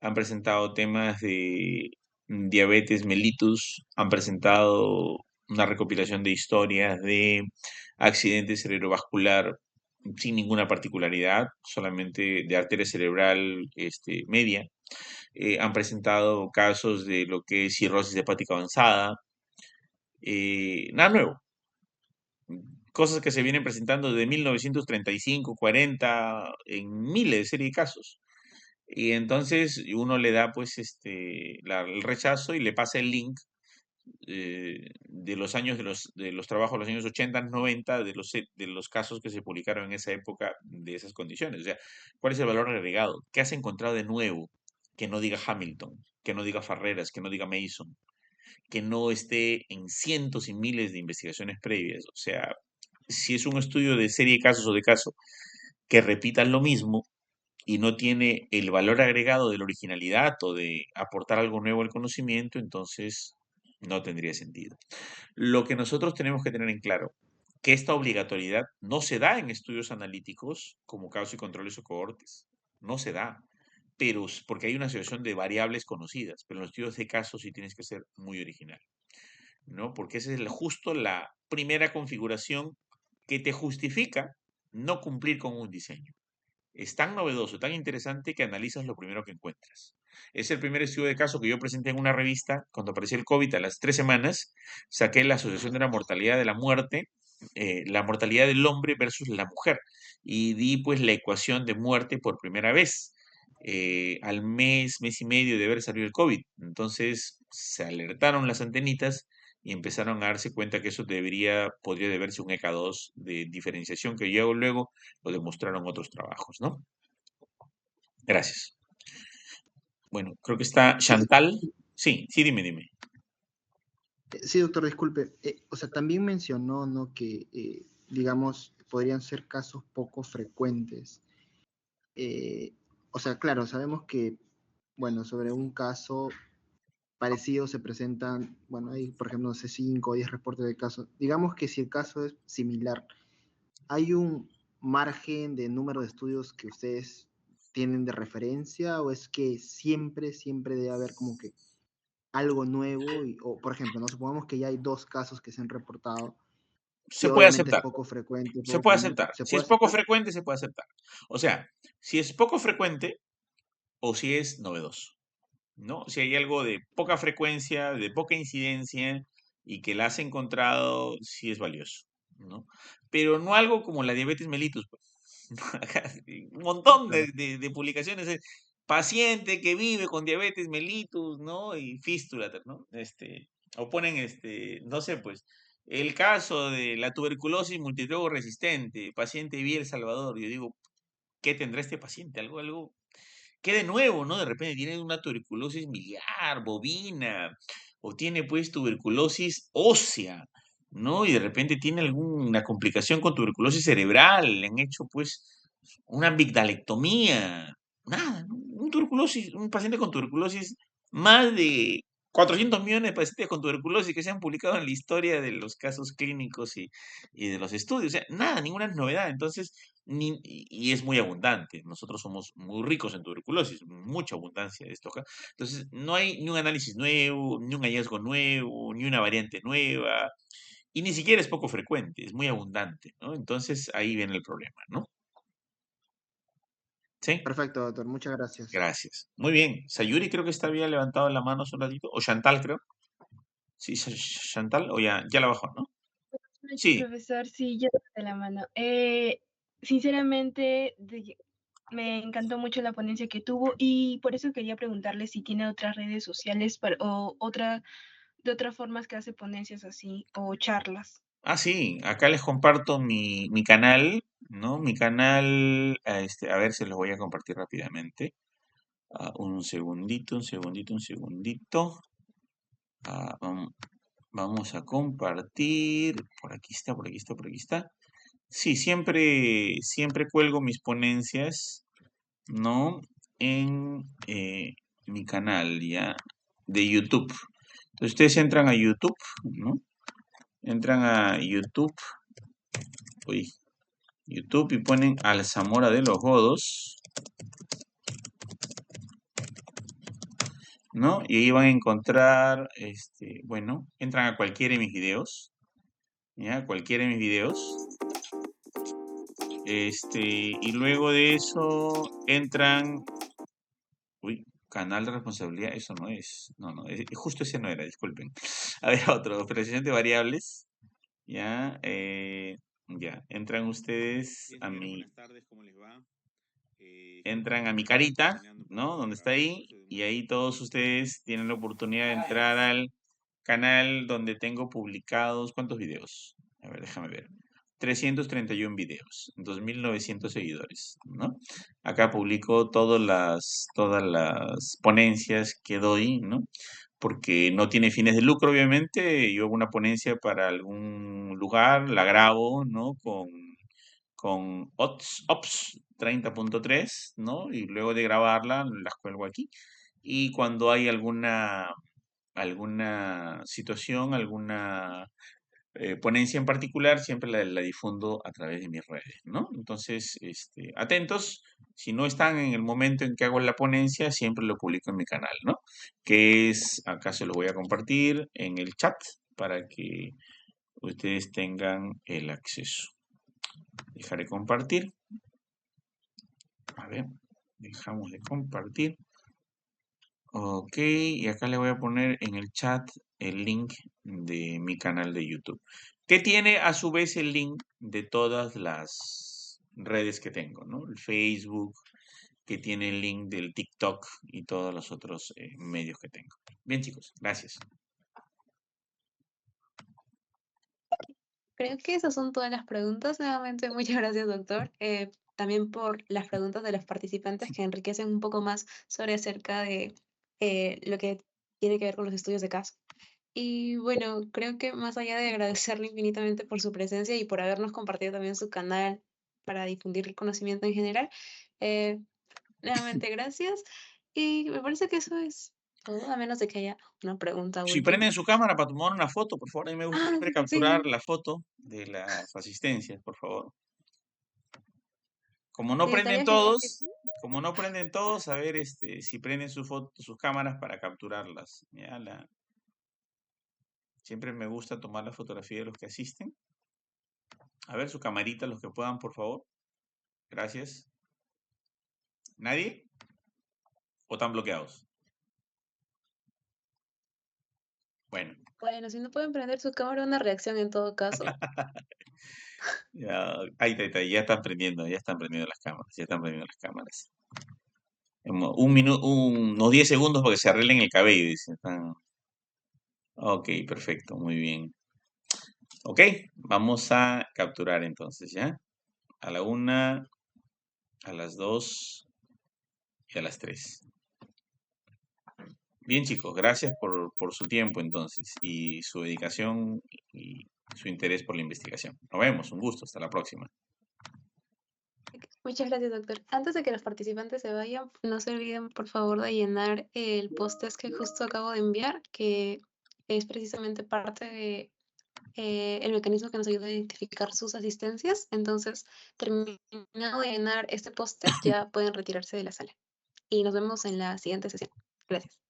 han presentado temas de diabetes mellitus, han presentado una recopilación de historias de accidente cerebrovascular sin ninguna particularidad, solamente de arteria cerebral media. Han presentado casos de lo que es cirrosis hepática avanzada. Nada nuevo. Cosas que se vienen presentando de 1935, 40, en miles de serie de casos. Y entonces uno le da pues el rechazo y le pasa el link de los años de los trabajos de los años 80, 90, de los casos que se publicaron en esa época de esas condiciones. O sea, ¿cuál es el valor agregado? ¿Qué has encontrado de nuevo que no diga Hamilton, que no diga Farreras, que no diga Mason? que no esté en cientos y miles de investigaciones previas. O sea, si es un estudio de serie de casos o de caso que repitan lo mismo y no tiene el valor agregado de la originalidad o de aportar algo nuevo al conocimiento, entonces no tendría sentido. Lo que nosotros tenemos que tener en claro, que esta obligatoriedad no se da en estudios analíticos como casos y controles o cohortes. No se da, pero porque hay una asociación de variables conocidas, pero en los estudios de casos sí tienes que ser muy original, ¿no? Porque esa es justo la primera configuración que te justifica no cumplir con un diseño. Es tan novedoso, tan interesante que analizas lo primero que encuentras. Es el primer estudio de caso que yo presenté en una revista cuando apareció el COVID a las 3 semanas. Saqué la asociación de la mortalidad de la muerte, la mortalidad del hombre versus la mujer. Y di pues la ecuación de muerte por primera vez. Al mes, mes y medio de haber salido el COVID. Entonces se alertaron las antenitas y empezaron a darse cuenta que eso podría deberse a un ECA2 de diferenciación que luego lo demostraron otros trabajos, ¿no? Gracias. Bueno, creo que está Chantal. Sí, dime. Sí, doctor, disculpe. O sea, también mencionó, ¿no? Que, digamos, podrían ser casos poco frecuentes. O sea, claro, sabemos que, bueno, sobre un caso parecido se presentan, bueno, hay, por ejemplo, no sé, 5 o 10 reportes de casos. Digamos que si el caso es similar, ¿hay un margen de número de estudios que ustedes tienen de referencia o es que siempre debe haber como que algo nuevo? O, por ejemplo, no supongamos que ya hay 2 casos que se han reportado y Se puede obviamente es aceptar. poco frecuente, Se poco puede común. aceptar. ¿Se Si puede es poco aceptar? frecuente, se puede aceptar. O sea, si es poco frecuente o si es novedoso, ¿no? Si hay algo de poca frecuencia, de poca incidencia y que la has encontrado, sí es valioso, ¿no? Pero no algo como la diabetes mellitus, pues. Un montón Claro. de publicaciones. Paciente que vive con diabetes mellitus, ¿no? Y fístula, ¿no? O ponen, no sé, pues, el caso de la tuberculosis multidrogo resistente, paciente vía El Salvador. Yo digo, ¿qué tendrá este paciente? Algo que de nuevo, ¿no? De repente tiene una tuberculosis miliar, bovina, o tiene pues tuberculosis ósea, ¿no? Y de repente tiene alguna complicación con tuberculosis cerebral, le han hecho pues una amigdalectomía, nada, ¿no? Un paciente con tuberculosis, más de 400 millones de pacientes con tuberculosis que se han publicado en la historia de los casos clínicos y de los estudios, o sea, nada, ninguna novedad. Entonces, y es muy abundante. Nosotros somos muy ricos en tuberculosis, mucha abundancia de esto acá. Entonces, no hay ni un análisis nuevo, ni un hallazgo nuevo, ni una variante nueva, y ni siquiera es poco frecuente, es muy abundante, ¿no? Entonces, ahí viene el problema, ¿no? ¿Sí? Perfecto, doctor. Muchas gracias. Gracias. Muy bien. Sayuri creo que había levantado la mano hace un ratito, o Chantal creo. Sí, Chantal, o ya la bajó, ¿no? Sí. Profesor, sí, yo de la mano. Sinceramente, me encantó mucho la ponencia que tuvo y por eso quería preguntarle si tiene otras redes sociales o de otras formas que hace ponencias así o charlas. Ah, sí, acá les comparto mi canal, ¿no? Mi canal, a ver si los voy a compartir rápidamente. Un segundito, un segundito, un segundito. Vamos a compartir. Por aquí está, por aquí está, por aquí está. Sí, siempre cuelgo mis ponencias, ¿no? En mi canal ya de YouTube. Entonces ustedes entran a YouTube, ¿no? Entran a YouTube, uy, YouTube y ponen Alzamora de los Godos, ¿no? Y ahí van a encontrar, bueno, entran a cualquiera de mis videos, ¿ya? Cualquiera de mis videos. Y luego de eso entran, uy, canal de responsabilidad, eso no es, no, justo ese no era, disculpen. A ver, otro, operación de variables, ¿ya? Ya, entran ustedes a mi, entran a mi carita, ¿no? Donde está ahí, y ahí todos ustedes tienen la oportunidad de entrar al canal donde tengo publicados, ¿cuántos videos? A ver, déjame ver. 331 videos, 2.900 seguidores, ¿no? Acá publico todas las ponencias que doy, ¿no? porque no tiene fines de lucro, obviamente. Yo hago una ponencia para algún lugar, la grabo, ¿no? Con OPS 30.3, ¿no? Y luego de grabarla, las cuelgo aquí. Y cuando hay alguna situación, alguna ponencia en particular, siempre la difundo a través de mis redes, ¿no? Entonces, atentos. Si no están en el momento en que hago la ponencia, siempre lo publico en mi canal, ¿no? Que es, acá se lo voy a compartir en el chat para que ustedes tengan el acceso. Dejaré compartir. A ver, dejamos de compartir. Ok, y acá le voy a poner en el chat el link de mi canal de YouTube, que tiene a su vez el link de todas las redes que tengo, ¿no? El Facebook, que tiene el link del TikTok y todos los otros medios que tengo. Bien, chicos, gracias. Creo que esas son todas las preguntas. Nuevamente, muchas gracias, doctor. También por las preguntas de los participantes que enriquecen un poco más sobre acerca de lo que tiene que ver con los estudios de caso. Y bueno, creo que más allá de agradecerle infinitamente por su presencia y por habernos compartido también su canal para difundir el conocimiento en general, eh, nuevamente gracias. Y me parece que eso es todo, a menos de que haya una pregunta Si última. prenden su cámara para tomar una foto, por favor, a mí me gusta Ah, siempre sí, capturar sí. la foto de las asistencias, por favor. Como no Sí, prenden estaría genial. todos, como no prenden todos, a ver si prenden sus cámaras para capturarlas. Ya, siempre me gusta tomar la fotografía de los que asisten. A ver, su camarita, los que puedan, por favor. Gracias. ¿Nadie? ¿O están bloqueados? Bueno, Bueno, si no pueden prender su cámara, una reacción en todo caso. ya, ahí está, ya están prendiendo las cámaras, ya están prendiendo las cámaras. Un minuto, unos 10 segundos porque se arreglen el cabello, dicen. Ok, perfecto, muy bien. Ok, vamos a capturar entonces, ¿ya? A la 1, a las 2 y a las 3. Bien, chicos, gracias por su tiempo entonces y su dedicación y su interés por la investigación. Nos vemos, un gusto, hasta la próxima. Muchas gracias, doctor. Antes de que los participantes se vayan, no se olviden, por favor, de llenar el post-test que justo acabo de enviar, que es precisamente parte de el mecanismo que nos ayuda a identificar sus asistencias. Entonces, terminado de llenar este post-test, ya pueden retirarse de la sala. Y nos vemos en la siguiente sesión. Gracias.